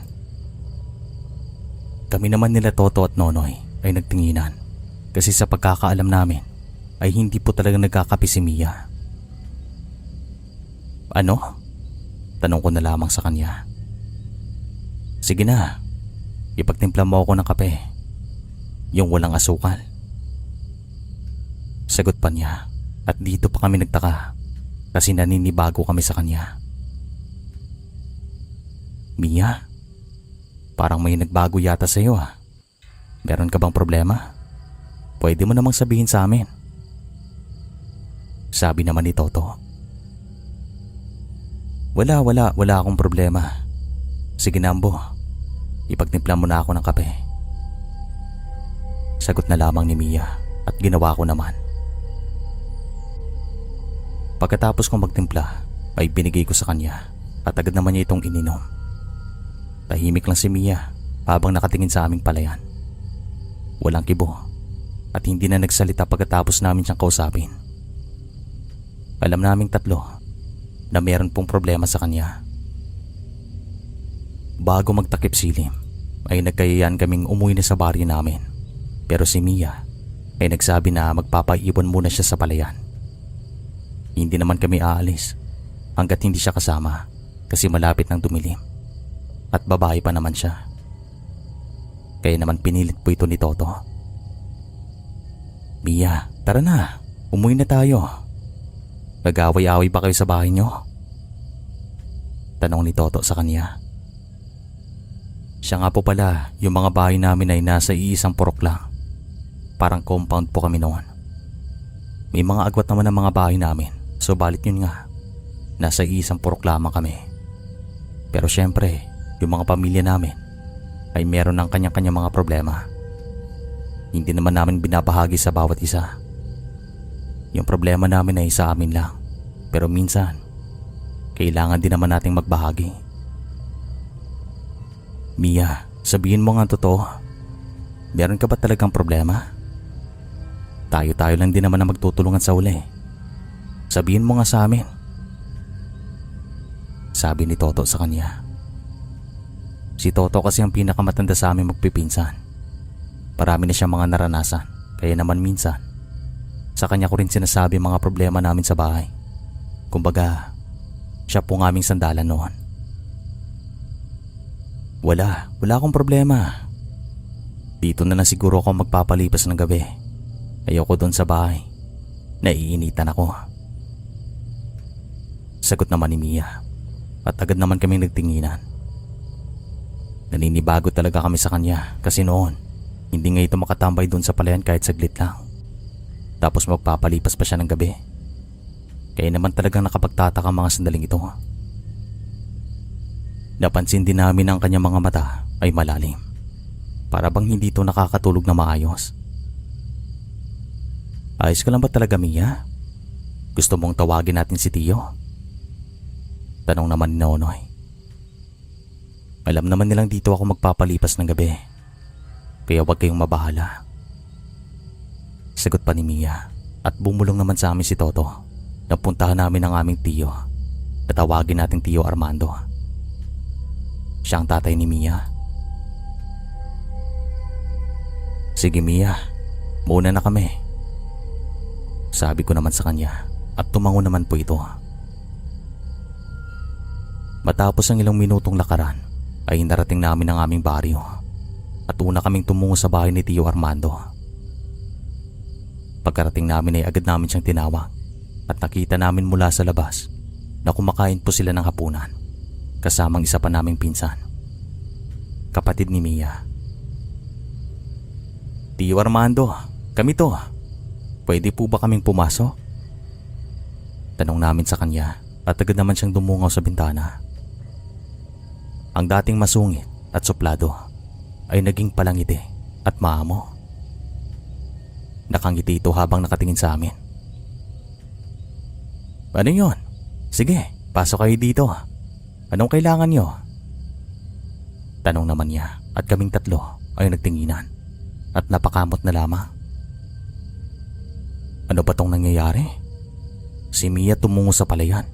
Kami naman nila Toto at Nonoy ay nagtinginan kasi sa pagkakaalam namin ay hindi po talaga nagkakape si Mia. Ano? Tanong ko na lamang sa kanya. Sige na, ipagtimpla mo ako ng kape. Yung walang asukal. Sagot pa niya at dito pa kami nagtaka kasi naninibago kami sa kanya. Mia, parang may nagbago yata sa iyo ah. Meron ka bang problema? Pwede mo namang sabihin sa amin. Sabi naman ni Toto. Wala akong problema. Sige na Ambo, ipagtimpla mo na ako ng kape. Sagot na lamang ni Mia at ginawa ko naman. Pagkatapos kong magtimpla ay binigay ko sa kanya at agad naman niya itong ininom. Tahimik lang si Mia habang nakatingin sa aming palayan. Walang kibo at hindi na nagsalita pagkatapos namin siyang kausapin. Alam naming tatlo na meron pong problema sa kanya. Bago magtakip silim ay nagkayayaan kaming umuwi na sa baryo namin. Pero si Mia ay nagsabi na magpapaiwan muna siya sa palayan. Hindi naman kami aalis hanggat hindi siya kasama kasi malapit nang dumilim. At babae pa naman siya. Kaya naman pinilit po ito ni Toto. Mia, tara na. Umuwi na tayo. Nag-away-away ba kayo sa bahay niyo? Tanong ni Toto sa kanya. Siya nga po pala, yung mga bahay namin ay nasa iisang purok lang. Parang compound po kami noon. May mga agwat naman ang mga bahay namin. Subalit yun nga, nasa iisang purok lamang kami. Pero syempre, yung mga pamilya namin ay meron ng kanya-kanya mga problema. Hindi naman namin binabahagi sa bawat isa. Yung problema namin ay sa amin lang. Pero minsan, kailangan din naman nating magbahagi. Mia, sabihin mo nga ang totoo. Meron ka ba talagang problema? Tayo-tayo lang din naman na magtutulungan sa uli. Sabihin mo nga sa amin. Sabi ni Toto sa kanya. Si Toto kasi ang pinakamatanda sa amin magpipinsan. Marami na siyang mga naranasan. Kaya naman minsan, sa kanya ko rin sinasabi mga problema namin sa bahay. Kumbaga, siya po ng aming sandalan noon. Wala akong problema. Dito na lang siguro ako magpapalipas ng gabi. Ayoko doon sa bahay. Naiinitan ako. Sagot naman ni Mia. At agad naman kami nagtinginan. Naninibago talaga kami sa kanya kasi noon, hindi nga ito makatambay doon sa palayan kahit saglit lang. Tapos magpapalipas pa siya ng gabi. Kaya naman talagang nakapagtataka mga sandaling ito. Napansin din namin ang kanyang mga mata ay malalim. Para bang hindi ito nakakatulog na maayos. Ayos ka lang ba talaga, Mia? Gusto mong tawagin natin si Tio? Tanong naman ni Nonoy. Alam naman nilang dito ako magpapalipas ng gabi. Kaya huwag kayong mabahala. Sagot pa ni Mia at bumulong naman sa amin si Toto. Napuntahan namin ang aming Tio. Tatawagin natin Tio Armando. Siya ang tatay ni Mia. Sige Mia, muna na kami. Sabi ko naman sa kanya at tumango naman po ito. Matapos ang ilang minutong lakaran ay narating namin ang aming baryo at una kaming tumungo sa bahay ni Tio Armando. Pagkarating namin ay agad namin siyang tinawag at nakita namin mula sa labas na kumakain po sila ng hapunan kasamang isa pa naming pinsan, kapatid ni Mia. Tio Armando, kami to. Pwede po ba kaming pumasok? Tanong namin sa kanya at agad naman siyang dumungaw sa bintana. Ang dating masungit at suplado ay naging palangiti at maamo. Nakangiti ito habang nakatingin sa amin. "Ano yon? Sige, pasok kayo dito. Anong kailangan nyo?" Tanong naman niya at kaming tatlo ay nagtinginan at napakamot na lamang. Ano ba tong nangyayari? Si Mia tumungo sa palayan.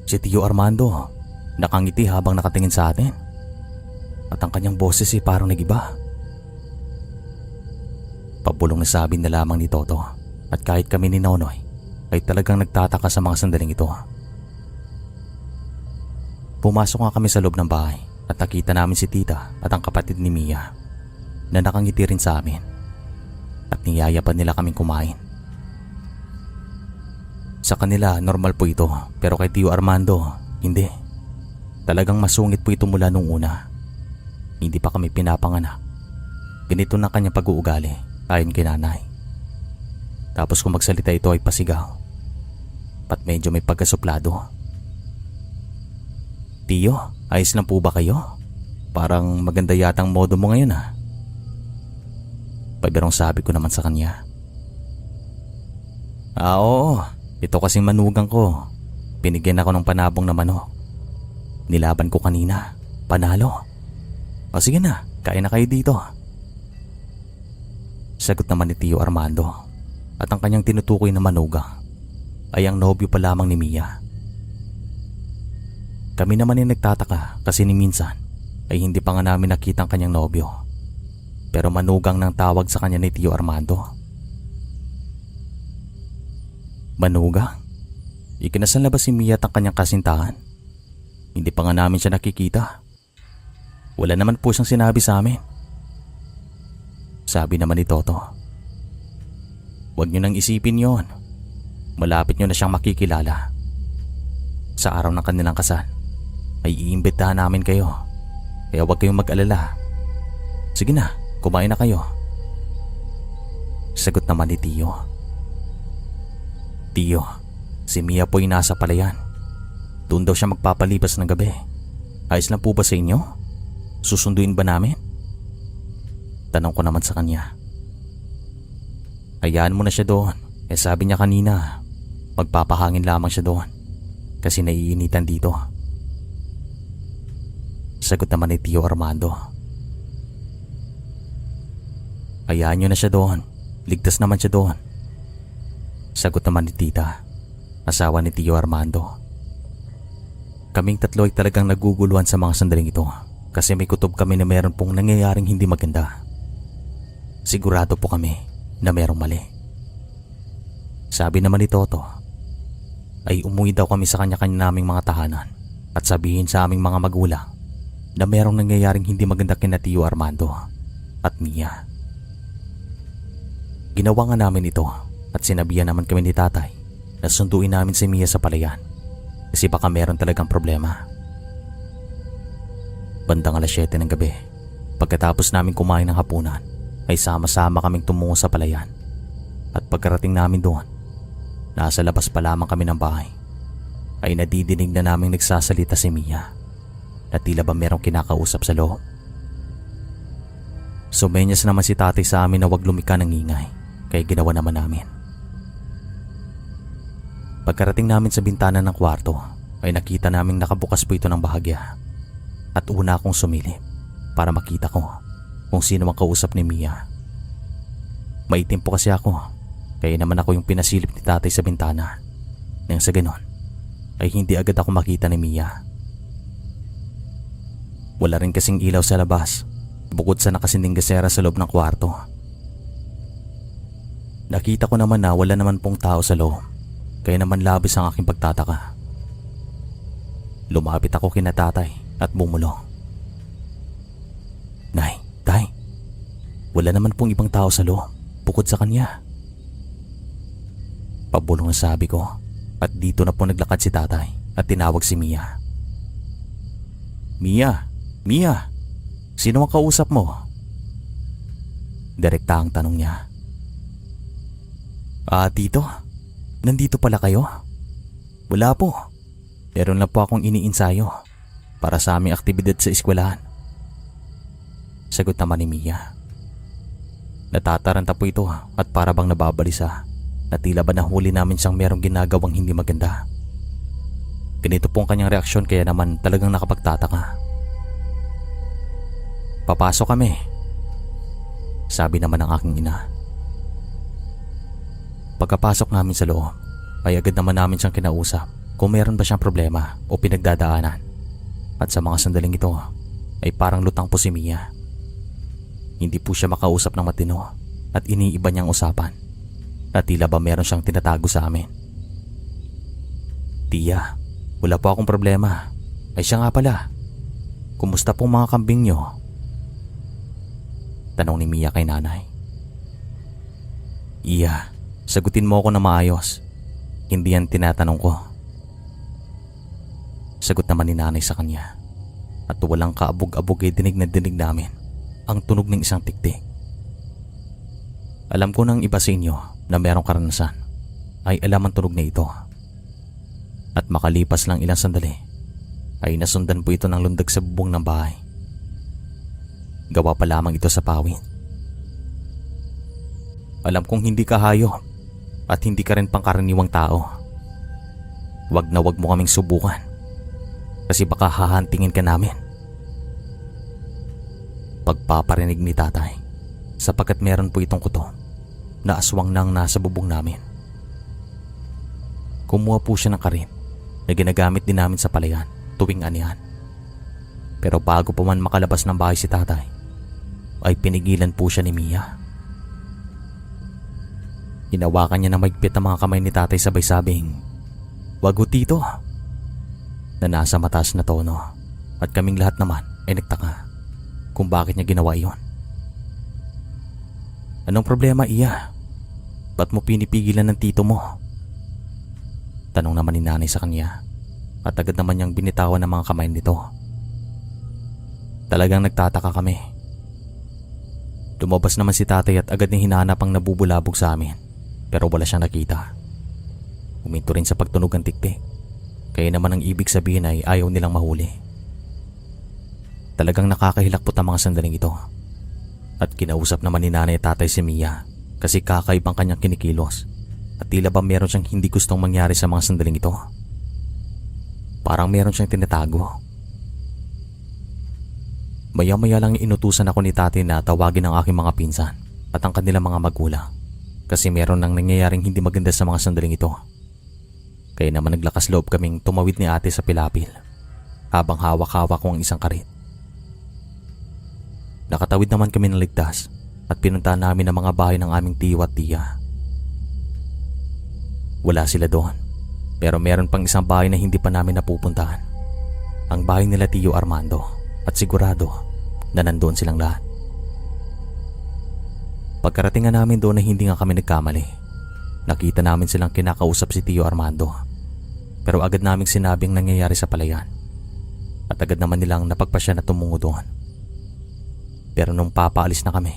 Si Tio Armando nakangiti habang nakatingin sa atin. At ang kanyang boses ay parang nagiba. Pabulong na sabi na lamang ni Toto at kahit kami ni Nonoy ay talagang nagtataka sa mga sandaling ito. Pumasok nga kami sa loob ng bahay at nakita namin si Tita at ang kapatid ni Mia na nakangiti rin sa amin at niyayapan nila kaming kumain. Sa kanila normal po ito pero kay Tio Armando hindi. Talagang masungit po ito mula nung una. Hindi pa kami pinapanganak. Ganito na kanyang pag-uugali ayon kay nanay. Tapos kung magsalita ito ay pasigaw. At medyo may pagkasuplado. "Tio, ayos lang po ba kayo? Parang maganda yatang modo mo ngayon ah." Pabirong sabi ko naman sa kanya. Oo. Ito kasing manugang ko. Binigyan ako ng panabong na manok. Nilaban ko kanina. Panalo. O sige na, kain na kayo dito. Sagot naman ni Tio Armando. At ang kanyang tinutukoy na manugang ay ang nobyo pa lamang ni Mia. Kami naman ay nagtataka kasi ni minsan ay hindi pa nga namin nakita ang kanyang nobyo. Pero manugang nang tawag sa kanya ni Tio Armando. Manugang? Ikinasal na ba si Mia at ang kanyang kasintahan? Hindi pa nga namin siya nakikita. Wala naman po siyang sinabi sa amin. Sabi naman ni Toto. Huwag niyo nang isipin yon. Malapit niyo na siyang makikilala. Sa araw ng kanilang kasal ay iimbitahan namin kayo. Kaya huwag kayong mag-alala. Sige na, kumain na kayo. Sagot naman ni Tio. Tio, si Mia po'y nasa palayan. Doon daw siya magpapalipas ng gabi. Ayos lang po ba sa inyo? Susunduin ba namin? Tanong ko naman sa kanya. Hayaan mo na siya doon. Sabi niya kanina, magpapahangin lamang siya doon. Kasi naiinitan dito. Sagot naman ni Tio Armando. Hayaan niyo na siya doon. Ligtas naman siya doon. Sagot naman ni Tita, asawa ni Tio Armando. Kaming tatlo ay talagang naguguluhan sa mga sandaling ito kasi may kutob kami na meron pong nangyayaring hindi maganda. Sigurado po kami na merong mali. Sabi naman ni Toto ay umuwi daw kami sa kanya-kanya naming mga tahanan at sabihin sa aming mga magulang na merong nangyayaring hindi maganda kina Tio Armando at Mia. Ginawa nga namin ito at sinabihan naman kami ni tatay na sunduin namin si Mia sa palayan kasi baka meron talagang problema. Bandang 7:00 ng gabi, pagkatapos namin kumain ng hapunan, ay sama-sama kaming tumungo sa palayan. At pagkarating namin doon, nasa labas pa lamang kami ng bahay, ay nadidinig na naming nagsasalita si Mia na tila ba merong kinakausap sa loob. Sumenyas naman si tatay sa amin na wag lumika ng ingay, kaya ginawa naman namin. Pagkarating namin sa bintana ng kwarto ay nakita naming nakabukas po ito ng bahagya at una akong sumilip para makita ko kung sino ang kausap ni Mia. Maitim po kasi ako kaya naman ako yung pinasilip ni tatay sa bintana nang sa ganon ay hindi agad ako makita ni Mia. Wala rin kasing ilaw sa labas bukod sa nakasinding gasera sa loob ng kwarto. Nakita ko naman na wala naman pong tao sa loob. Kaya naman labis ang aking pagtataka. Lumapit ako kina tatay at bumulong. Nay, tay, wala naman pong ibang tao sa loob bukod sa kanya. Pabulong na sabi ko at dito na po naglakad si tatay at tinawag si Mia. Mia, Mia, sino ang kausap mo? Direkta ang tanong niya. Tito? Nandito pala kayo? Wala po. Meron lang po akong iniinsayo para sa aming aktibidad sa eskwelahan. Sagot naman ni Mia. Natataranta po ito at para bang nababalisa na tila ba nahuli namin siyang merong ginagawang hindi maganda. Ganito po ang kanyang reaksyon kaya naman talagang nakapagtataka. Papasok kami, sabi naman ng aking ina. Pagkapasok namin sa loob ay agad naman namin siyang kinausap kung meron ba siyang problema o pinagdadaanan. At sa mga sandaling ito ay parang lutang po si Mia. Hindi po siya makausap ng matino at iniiba niyang usapan na tila ba meron siyang tinatago sa amin. Tiya, wala po akong problema. Ay siya nga pala, kumusta pong mga kambing niyo? Tanong ni Mia kay nanay. Iya, sagutin mo ako na maayos. Hindi yan tinatanong ko. Sagot naman ni nanay sa kanya. At walang kaabog-abog ay dinig na dinig namin ang tunog ng isang tiktik. Alam ko ng iba sa inyo na merong karanasan ay alam ang tunog na ito. At makalipas lang ilang sandali ay nasundan po ito ng lundag sa bubong ng bahay. Gawa pa lamang ito sa pawid. Alam kong hindi ka hayop at hindi ka rin pangkaraniwang tao. Wag na wag mo kaming subukan kasi baka hahantingin ka namin. Pagpaparinig ni tatay sapagkat meron po itong kuto na aswang nang nasa bubong namin. Kumuha po siya ng karin na ginagamit din namin sa palayan tuwing anihan. Pero bago pa man makalabas ng bahay si tatay ay pinigilan po siya ni Mia. Hinawakan niya na maigpit ang mga kamay ni tatay sabay sabing, "Wag ho tito," na nasa mataas na tono at kaming lahat naman ay nagtaka kung bakit niya ginawa iyon. Anong problema, Iya? Ba't mo pinipigilan ng tito mo? Tanong naman ni nanay sa kanya at agad naman niyang binitawan ng mga kamay nito. Talagang nagtataka kami. Lumabas naman si tatay at agad niya hinahanap ang nabubulabog sa amin pero wala siyang nakita. Huminto rin sa pagtunog ang tiktik. Kaya naman ang ibig sabihin ay ayaw nilang mahuli. Talagang nakakahilakpot ang mga sandaling ito. At kinausap naman ni nanay at tatay si Mia kasi kakaibang kanyang kinikilos at tila ba meron siyang hindi gustong mangyari sa mga sandaling ito. Parang meron siyang tinatago. Maya-maya lang inutusan ako ni tatay na tawagin ang aking mga pinsan at ang kanilang mga magulang kasi meron nang nangyayaring hindi maganda sa mga sandaling ito. Kaya naman naglakas loob kaming tumawid ni ate sa pilapil habang hawak-hawak ko ang isang karit. Nakatawid naman kami ng ligtas at pinuntahan namin ang mga bahay ng aming tiyo at tiya. Wala sila doon pero meron pang isang bahay na hindi pa namin napupuntahan. Ang bahay nila Tiyo Armando at sigurado na nandoon silang lahat. Pagkarating nga namin doon na hindi nga kami nagkamali. Nakita namin silang kinakausap si Tiyo Armando pero agad naming sinabing nangyayari sa palayan at agad naman nilang napagpasya na tumungo doon. Pero nung papaalis na kami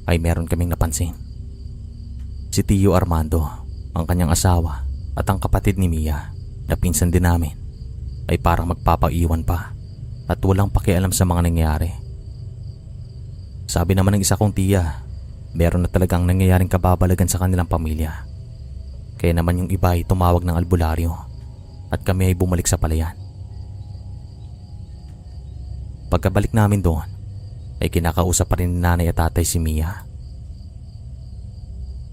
ay meron kaming napansin. Si Tiyo Armando, ang kanyang asawa at ang kapatid ni Mia na pinsan din namin ay parang magpapaiwan pa at walang pakialam sa mga nangyayari. Sabi naman ng isa kong tiya, meron na talagang nangyayaring kababalagan sa kanilang pamilya. Kaya naman yung iba ay tumawag ng albularyo at kami ay bumalik sa palayan. Pagkabalik namin doon ay kinakausap pa rin ni nanay at tatay si Mia.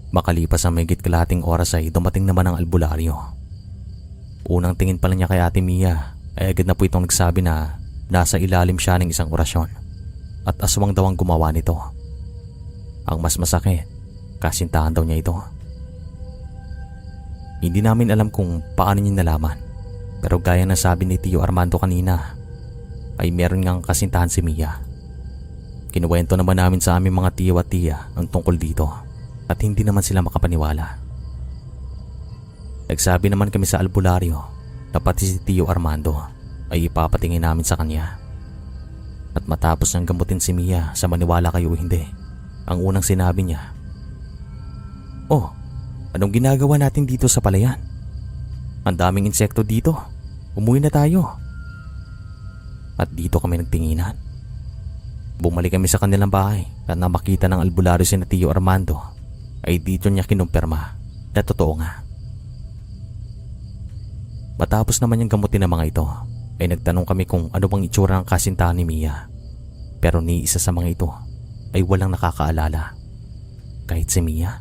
Makalipas ang mahigit kalahating oras ay dumating naman ang albularyo. Unang tingin pa lang niya kay ate Mia ay agad na po itong nagsabi na nasa ilalim siya ng isang orasyon at aswang daw ang gumawa nito. Ang mas masakit, kasintahan daw niya ito. Hindi namin alam kung paano niya nalaman pero gaya ng sabi ni Tiyo Armando kanina ay meron ngang kasintahan si Mia. Kinuwento naman namin sa aming mga tiyo at tiya ang tungkol dito at hindi naman sila makapaniwala. Nagsabi naman kami sa albularyo na pati si Tiyo Armando ay ipapatingin namin sa kanya. At matapos niyang gamutin si Mia sa maniwala kayo o hindi, ang unang sinabi niya, "Oh, anong ginagawa natin dito sa palayan? Ang daming insekto dito. Umuwi na tayo. At dito kami nagtinginan. Bumalik kami sa kanilang bahay at nang makita ng albularyo si Tio Armando ay dito niya kinumpirma na totoo nga. Matapos naman yung gamutin ng mga ito ay nagtanong kami kung ano bang itsura ng kasintahan ni Mia. Pero ni isa sa mga ito ay walang nakakaalala. Kahit si Mia.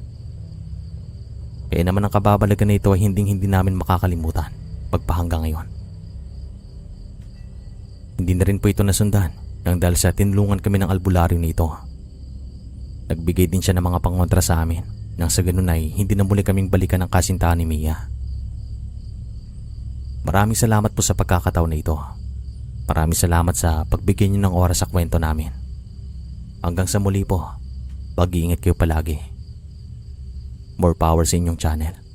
Kaya naman ang kababalagan na ito ay hindi namin makakalimutan pagpahanggang ngayon. Hindi na rin po ito nasundan nang dahil sa tinulungan kami ng albularyo nito. Nagbigay din siya ng mga pangontra sa amin nang sa ganun ay hindi na muli kaming balikan ang kasintahan ni Mia. Maraming salamat po sa pagkakataon na ito. Maraming salamat sa pagbigay niyo ng oras sa kwento namin. Hanggang sa muli po, pag-iingat kayo palagi. More power sa inyong channel.